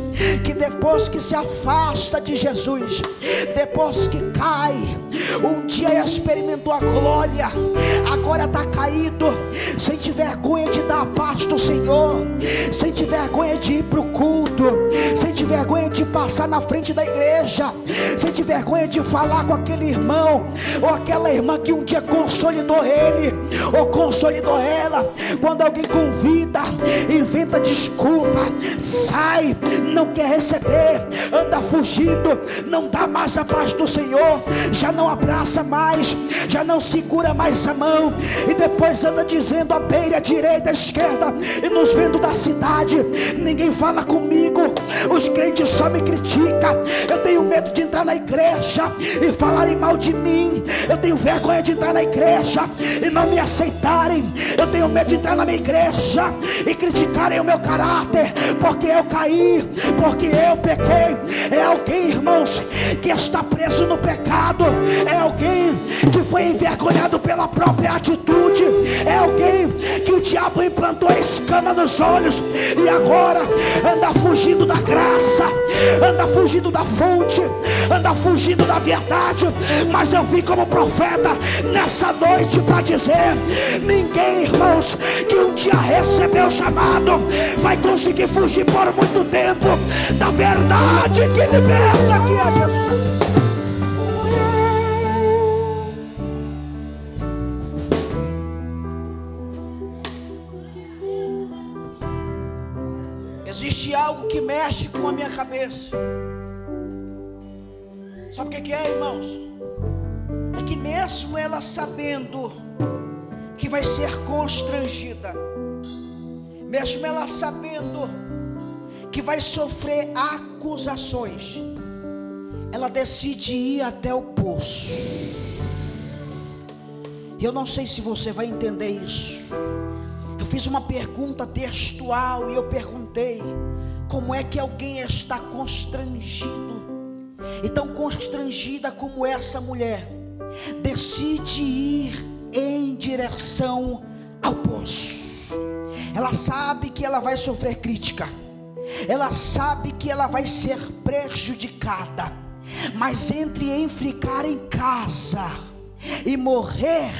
que depois que se afasta de Jesus, depois que cai, um dia experimentou a glória, agora está caído, sente vergonha de dar a paz do Senhor, sente vergonha de ir para o culto, sente vergonha de passar na frente da igreja, sente vergonha de falar com aquele irmão ou aquela irmã que um dia consolidou ele ou consolidou ela. Quando alguém convida, inventa desculpa, sai, não quer receber, anda fugindo, não dá mais a paz do Senhor, já não abraça mais, já não segura mais a mão, e depois anda dizendo à beira, à direita, à esquerda, e nos vendo da cidade, ninguém fala comigo, os crentes só me criticam, eu tenho medo de entrar na igreja e falarem mal de mim, eu tenho vergonha de entrar na igreja e não me aceitarem, eu tenho medo de entrar na minha igreja e criticarem o meu caráter, porque eu caí, porque eu pequei. É alguém, irmãos, que está preso no pecado, é alguém que foi envergonhado pela própria atitude, é alguém que o diabo implantou a escama nos olhos e agora anda fugindo da graça, anda fugindo da fonte, anda fugindo da verdade. Mas eu vim como profeta nessa noite para dizer, ninguém, irmãos, que um dia recebeu o chamado vai conseguir fugir por muito tempo da verdade que liberta, que é Jesus. existe algo que mexe com a minha cabeça. Sabe o que é, irmãos? É que mesmo ela sabendo que vai ser constrangida, mesmo ela sabendo que vai sofrer acusações, ela decide ir até o poço. Eu não sei se você vai entender isso. Eu fiz uma pergunta textual e eu perguntei: como é que alguém está constrangido, e tão constrangida como essa mulher, decide ir em direção ao poço? Ela sabe que ela vai sofrer crítica, ela sabe que ela vai ser prejudicada, mas entre ficar em casa e morrer,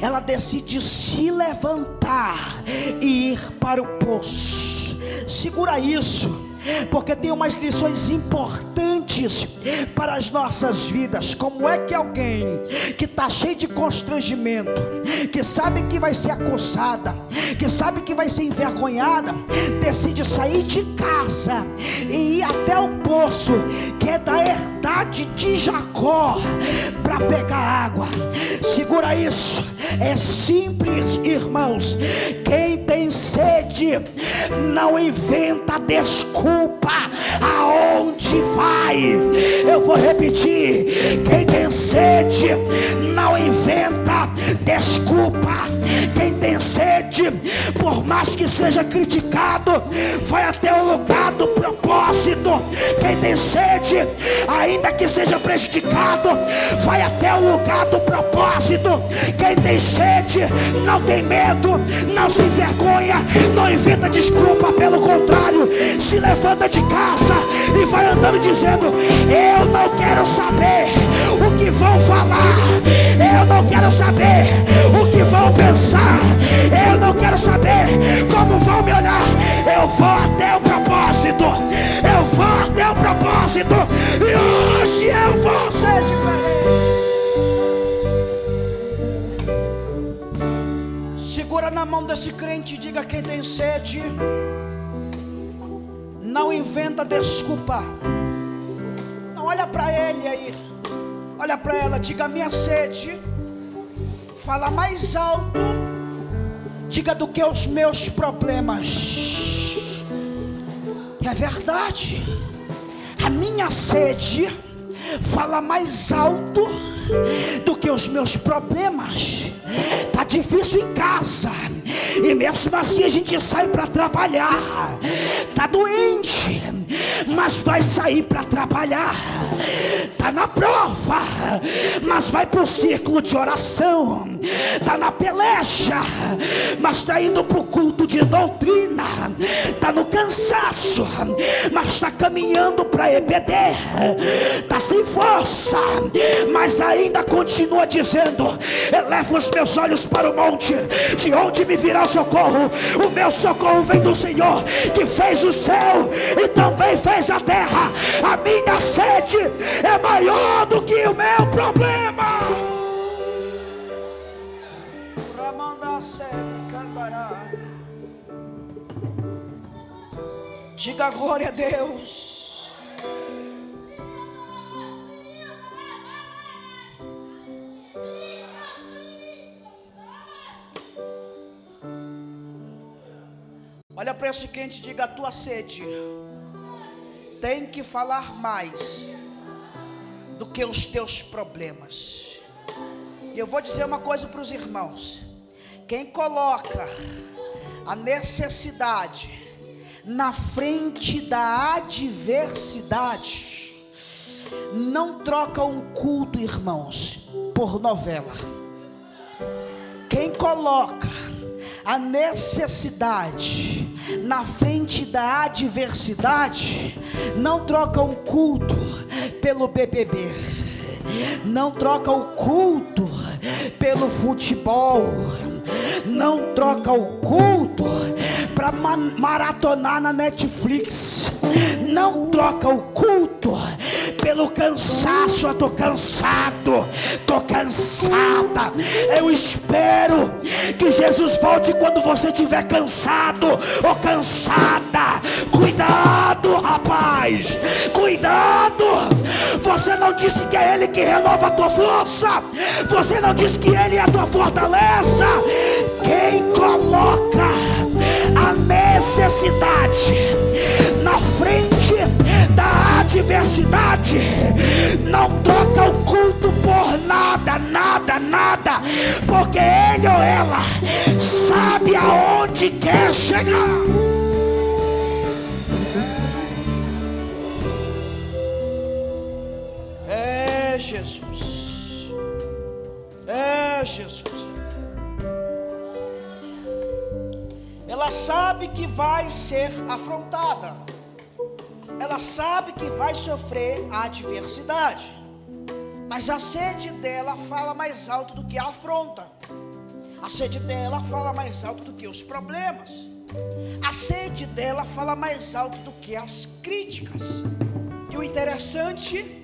ela decide se levantar e ir para o poço. Segura isso, porque tem umas lições importantes para as nossas vidas. Como é que alguém que está cheio de constrangimento, que sabe que vai ser acusada, que sabe que vai ser envergonhada, decide sair de casa e ir até o poço, que é da herdade de Jacó, para pegar água? Segura isso, é simples, irmãos. Quem tem sede não inventa desculpa aonde vai. Eu vou repetir: quem tem sede não inventa desculpa. Quem tem sede, por mais que seja criticado, vai até o lugar do propósito. Quem tem sede, ainda que seja prejudicado, vai até o lugar do propósito. Quem tem sede não tem medo, não se envergonha, não inventa desculpa. Pelo contrário, se levanta de casa e vai andando dizendo: eu não quero saber o que vão falar, eu não quero saber o que vão pensar, eu não quero saber como vão me olhar. Eu vou até o propósito, eu vou até o propósito, e hoje eu vou ser diferente. Segura na mão desse crente e diga: quem tem sede não inventa desculpa. Não, olha para ele aí, olha para ela, diga: minha sede, fala mais alto, diga, do que os meus problemas. É verdade, a minha sede fala mais alto do que os meus problemas. Tá difícil em casa, e mesmo assim a gente sai para trabalhar. Tá doente, mas vai sair para trabalhar. Tá na prova, mas vai pro círculo de oração. Tá na peleja, mas tá indo pro culto de doutrina. Tá no cansaço, mas tá caminhando para EBD. Tá sem força, mas ainda continua dizendo: eleva os meus olhos para o monte, de onde me virá o socorro? O meu socorro vem do Senhor, que fez o céu e também fez a terra. A minha sede é maior do que o meu problema. Diga glória a Deus. Olha para esse quente e diga: a tua sede tem que falar mais do que os teus problemas. E eu vou dizer uma coisa para os irmãos: quem coloca a necessidade na frente da adversidade não troca um culto, irmãos, por novela. Quem coloca a necessidade na frente da adversidade não troca um culto pelo BBB, não troca o culto pelo futebol, não troca o culto para maratonar na Netflix, não troca o culto pelo cansaço. Eu tô cansado, tô cansada. Eu espero que Jesus volte quando você estiver cansado ou cansada. Cuide Cuidado, rapaz, cuidado. Você não disse que é Ele que renova a tua força. Você não disse que Ele é a tua fortaleza. Quem coloca a necessidade na frente da adversidade não troca o culto por nada, nada, nada, porque ele ou ela sabe aonde quer chegar. É Jesus, é Jesus. Ela sabe que vai ser afrontada, ela sabe que vai sofrer a adversidade, mas a sede dela fala mais alto do que a afronta. A sede dela fala mais alto do que os problemas. A sede dela fala mais alto do que as críticas. E o interessante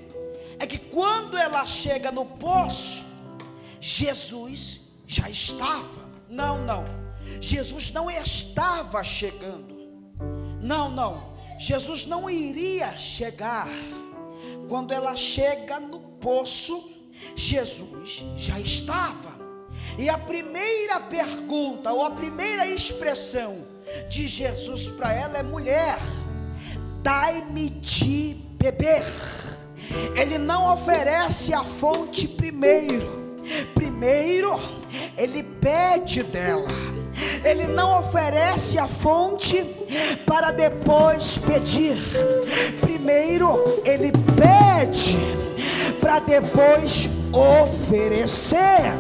é que quando ela chega no poço, Jesus já estava. Não, Jesus não estava chegando. Não, Jesus não iria chegar. Quando ela chega no poço, Jesus já estava. E a primeira pergunta, ou a primeira expressão de Jesus para ela é: mulher, dai-me de beber. Ele não oferece a fonte primeiro ele pede dela. Ele não oferece a fonte para depois pedir. Primeiro ele pede para depois oferecer.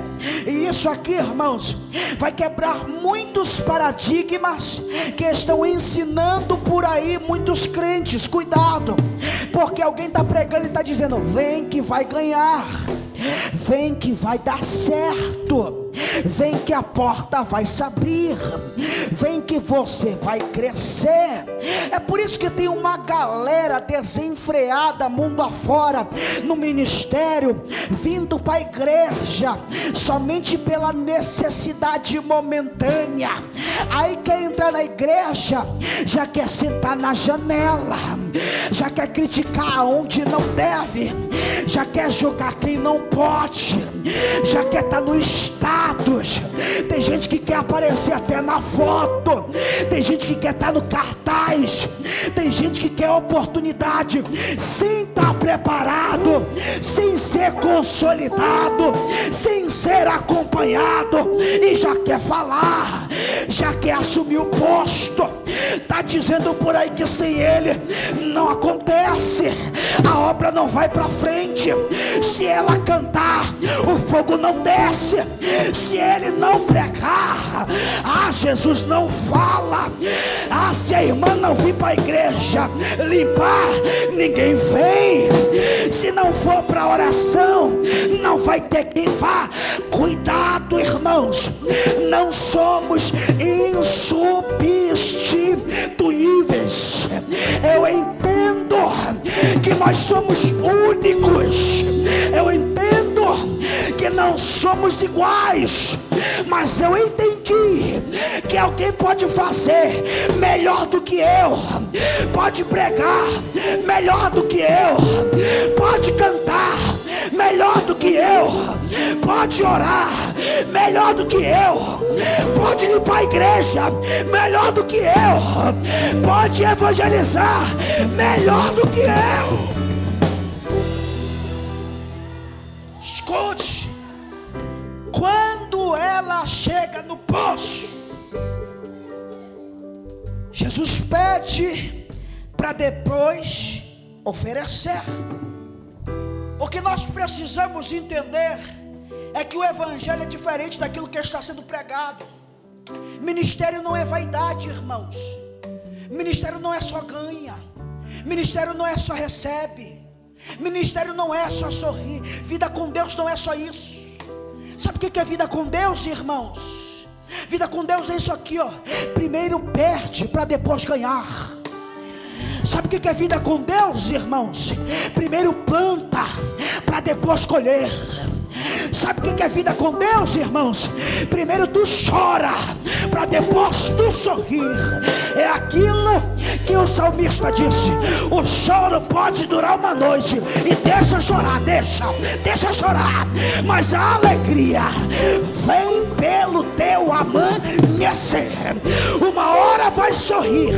E isso aqui, irmãos, vai quebrar muitos paradigmas que estão ensinando por aí muitos crentes. Cuidado, porque alguém está pregando e está dizendo: vem que vai ganhar, vem que vai dar certo, vem que a porta vai se abrir, vem que você vai crescer. É por isso que tem uma galera desenfreada mundo afora no ministério, vindo para a igreja somente pela necessidade momentânea. Aí quer entrar na igreja, já quer sentar na janela, já quer criticar onde não deve, já quer julgar quem não pode, já quer estar no status. Tem gente que quer aparecer até na foto, tem gente que quer estar no cartaz, tem gente que quer oportunidade sem estar preparado, sem ser consolidado, sem ser acompanhado, e já quer falar, já quer assumir o posto. Está dizendo por aí que sem ele não acontece, a obra não vai para frente. Se ela cantar, o fogo não desce. Se ele não pregar, Jesus não fala. Se a irmã não vir para a igreja limpar, ninguém vem. Se não for para oração, não vai ter quem vá. Cuidado, irmãos, não somos insubstituíveis. Eu entendo que nós somos únicos, eu entendo que não somos iguais, mas eu entendi que alguém pode fazer melhor do que eu, pode pregar melhor do que eu, pode cantar melhor do que eu, pode orar melhor do que eu, pode limpar a igreja melhor do que eu, pode evangelizar melhor do que eu. Escute, quando ela chega no poço, Jesus pede para depois oferecer. O que nós precisamos entender é que o evangelho é diferente daquilo que está sendo pregado. Ministério não é vaidade, irmãos. Ministério não é só ganha. Ministério não é só recebe. Ministério não é só sorrir. Vida com Deus não é só isso. Sabe o que é vida com Deus, irmãos? Vida com Deus é isso aqui, ó. Primeiro perde para depois ganhar. Sabe o que é vida com Deus, irmãos? Primeiro planta para depois colher. Sabe o que é vida com Deus, irmãos? Primeiro tu chora, para depois tu sorrir. É aquilo que o salmista disse: o choro pode durar uma noite, e deixa chorar, deixa chorar, mas a alegria vem pelo teu amanhecer. Uma hora vai sorrir,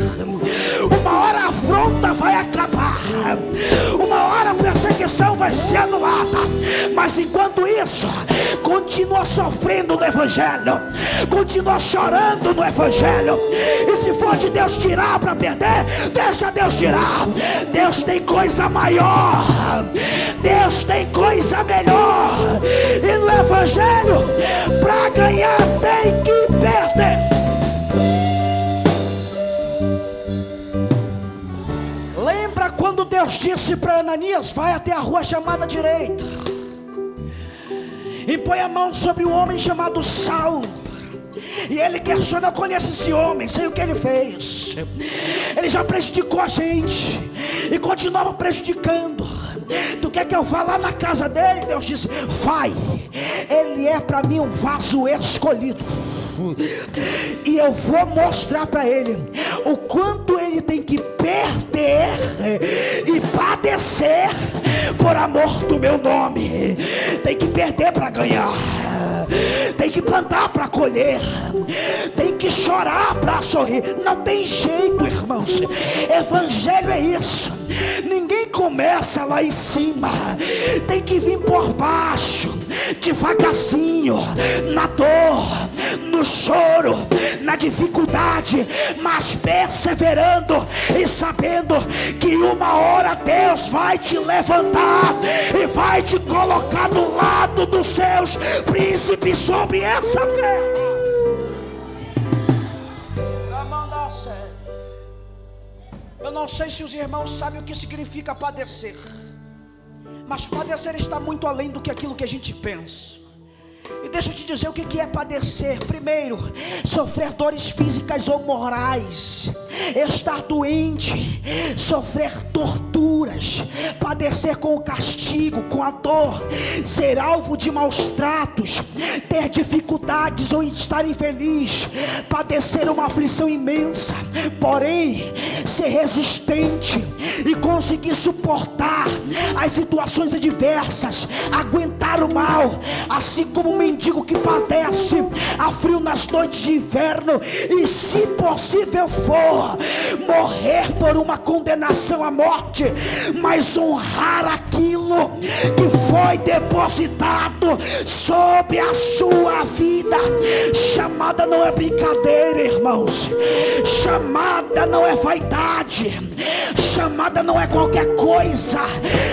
uma hora a afronta vai acabar, uma hora a perseguição vai ser anulada, mas enquanto isso, continua sofrendo no Evangelho, continua chorando no Evangelho. E se for de Deus tirar para perder, deixa Deus tirar. Deus tem coisa maior, Deus tem coisa melhor. E no Evangelho, para ganhar tem que perder. Lembra quando Deus disse para Ananias: vai até a rua chamada direita e põe a mão sobre um homem chamado Saulo. E ele questiona: eu conheço esse homem, sei o que ele fez, ele já prejudicou a gente e continuava prejudicando. Tu quer que eu vá lá na casa dele? Deus disse: vai, ele é para mim um vaso escolhido, e eu vou mostrar para ele o quanto ele tem que perder e padecer por amor do meu nome. Tem que perder para ganhar, tem que plantar para colher, tem que chorar para sorrir. Não tem jeito, irmãos. Evangelho é isso. Ninguém começa lá em cima, tem que vir por baixo, devagarzinho, na dor, no choro, na dificuldade, mas perseverando e sabendo que uma hora Deus vai te levantar e vai te colocar do lado dos seus príncipes sobre essa terra. Eu não sei se os irmãos sabem o que significa padecer, mas padecer está muito além do que aquilo que a gente pensa. E deixa eu te dizer o que é padecer. Primeiro, sofrer dores físicas ou morais, estar doente, sofrer torturas, padecer com o castigo, com a dor, ser alvo de maus tratos, ter dificuldades ou estar infeliz, padecer uma aflição imensa, porém ser resistente e conseguir suportar as situações adversas, aguentar o mal, assim como um mendigo que padece a frio nas noites de inverno, e se possível for, morrer por uma condenação à morte, mas honrar aquilo que foi depositado sobre a sua vida. Chamada não é brincadeira, irmãos. Chamada não é vaidade. Chamada não é qualquer coisa.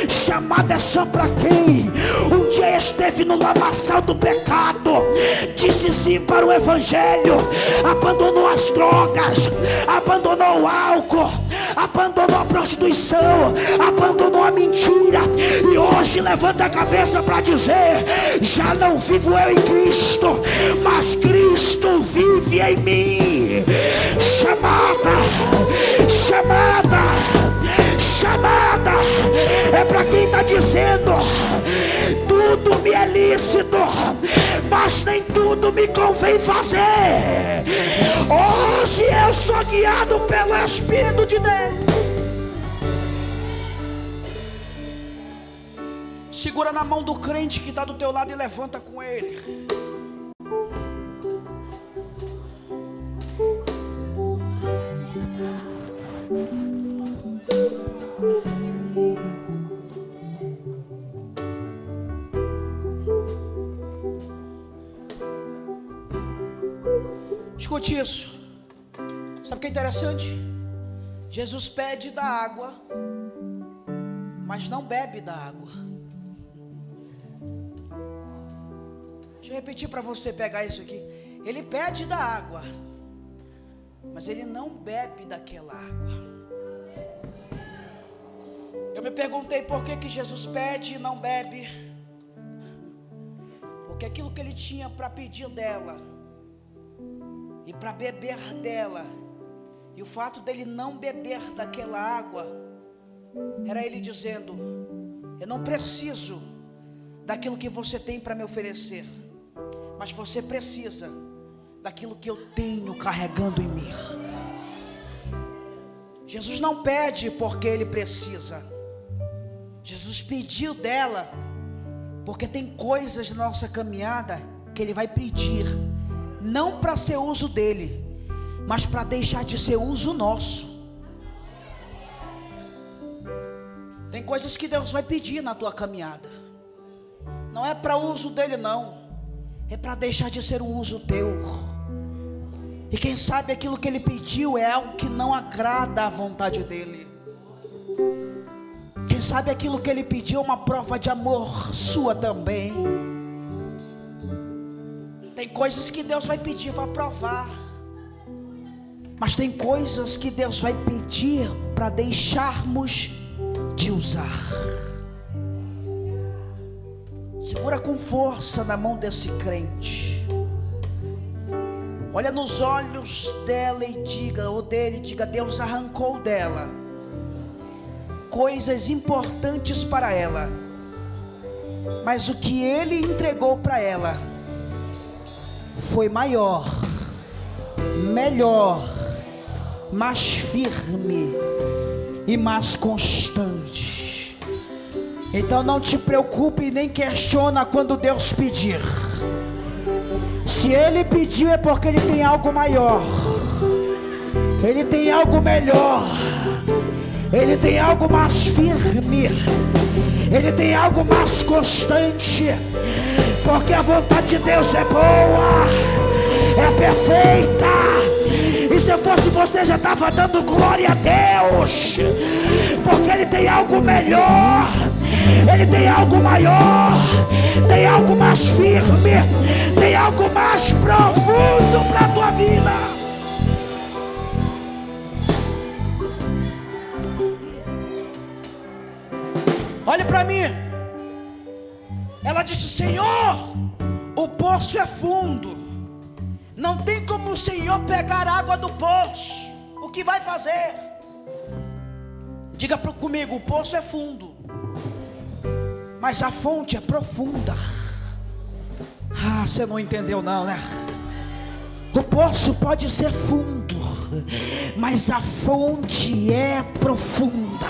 Chamada é só para quem um dia esteve no lamaçal do pecado, disse sim para o Evangelho, abandonou as drogas, abandonou o álcool, abandonou a prostituição, abandonou a mentira, e hoje levanta a cabeça para dizer: já não vivo eu em Cristo, mas Cristo vive em mim. Chamada é para quem está dizendo: tudo me é lícito, mas nem tudo me convém fazer. Hoje eu sou guiado pelo Espírito de Deus. Segura na mão do crente que está do teu lado e levanta com ele. Escute isso. Sabe o que é interessante? Jesus pede da água, mas não bebe da água. Deixa eu repetir para você pegar isso aqui. Ele pede da água, mas ele não bebe daquela água. Eu me perguntei por que Jesus pede e não bebe. Porque aquilo que ele tinha para pedir dela e para beber dela, e o fato dele não beber daquela água, era ele dizendo: eu não preciso daquilo que você tem para me oferecer, mas você precisa daquilo que eu tenho carregando em mim. Jesus não pede porque Ele precisa. Jesus pediu dela porque tem coisas na nossa caminhada que Ele vai pedir, não para ser uso dEle, mas para deixar de ser uso nosso. Tem coisas que Deus vai pedir na tua caminhada, não é para uso dEle não, é para deixar de ser um uso teu. E quem sabe aquilo que Ele pediu é algo que não agrada à vontade dEle. Quem sabe aquilo que Ele pediu é uma prova de amor sua também. Tem coisas que Deus vai pedir para provar, mas tem coisas que Deus vai pedir para deixarmos de usar. Segura com força na mão desse crente. Olha nos olhos dela e diga, ou dele, diga: Deus arrancou dela coisas importantes para ela, mas o que Ele entregou para ela foi maior, melhor, mais firme e mais constante. Então não te preocupe e nem questiona quando Deus pedir. Se Ele pediu é porque Ele tem algo maior, Ele tem algo melhor, Ele tem algo mais firme, Ele tem algo mais constante, porque a vontade de Deus é boa, é perfeita. E se eu fosse você, já estava dando glória a Deus, porque Ele tem algo melhor, Ele tem algo maior, tem algo mais firme, tem algo mais profundo para a tua vida. Olha para mim. Ela disse: Senhor, o poço é fundo, não tem como o Senhor pegar água do poço. O que vai fazer? Diga comigo: o poço é fundo, mas a fonte é profunda. Ah, você não entendeu não, né? O poço pode ser fundo, mas a fonte é profunda.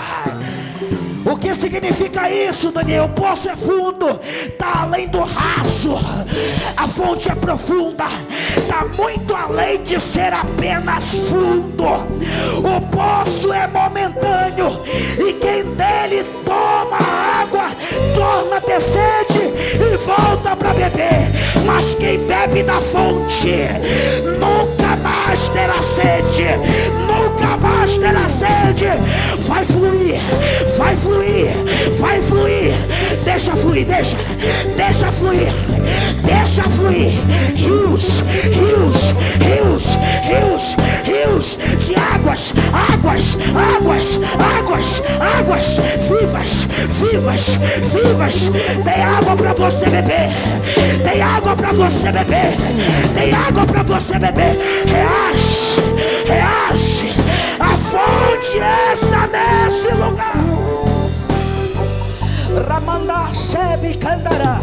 O que significa isso, Daniel? O poço é fundo, está além do raso. A fonte é profunda, está muito além de ser apenas fundo. O poço é momentâneo, e quem dele toma água torna a ter sede e volta para beber. Mas quem bebe da fonte nunca mais terá sede, nunca mais terá sede. Vai fluir, vai fluir, vai fluir. Deixa fluir, deixa fluir, deixa fluir. Rios, rios, rios, rios, rios de águas, águas, águas, águas, águas vivas, vivas, vivas. Tem água para você beber, tem água para você beber, tem água para você beber. Reage, reage. A fonte está nesse lugar. Ramanda Sebi Kandara.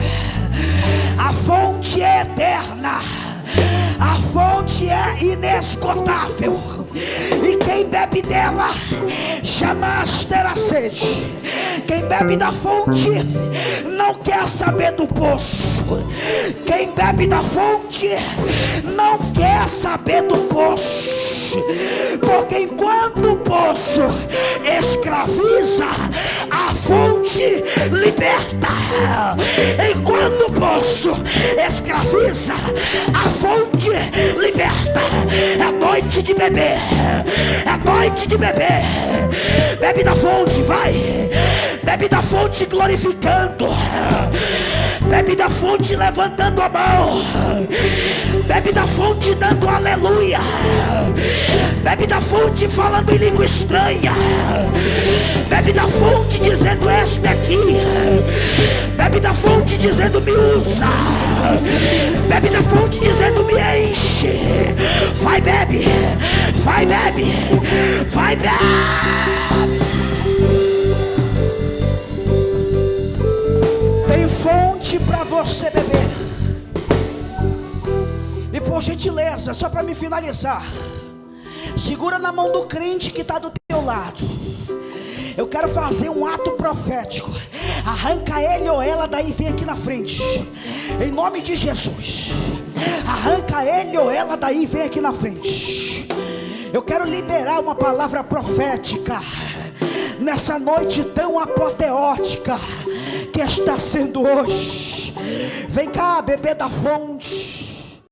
A fonte é eterna, a fonte é inesgotável, e quem bebe dela jamais terá sede. Quem bebe da fonte não quer saber do poço. Quem bebe da fonte não quer saber do poço, porque enquanto o poço escraviza, a fonte liberta. Enquanto o poço escraviza, a fonte liberta. É noite de beber, é noite de beber. Bebe da fonte, vai. Bebe da fonte glorificando, bebe da fonte levantando a mão, bebe da fonte dando aleluia, bebe da fonte falando em língua estranha, bebe da fonte dizendo: este aqui. Bebe da fonte dizendo: me usa. Bebe da fonte dizendo: me enche. Vai, bebe, vai, bebe, vai, bebe. Tem fonte leite para você beber. E por gentileza, só para me finalizar, segura na mão do crente que está do teu lado. Eu quero fazer um ato profético. Arranca ele ou ela daí, vem aqui na frente, em nome de Jesus. Arranca ele ou ela daí, vem aqui na frente. Eu quero liberar uma palavra profética nessa noite tão apoteótica que está sendo hoje. Vem cá, bebê da fonte.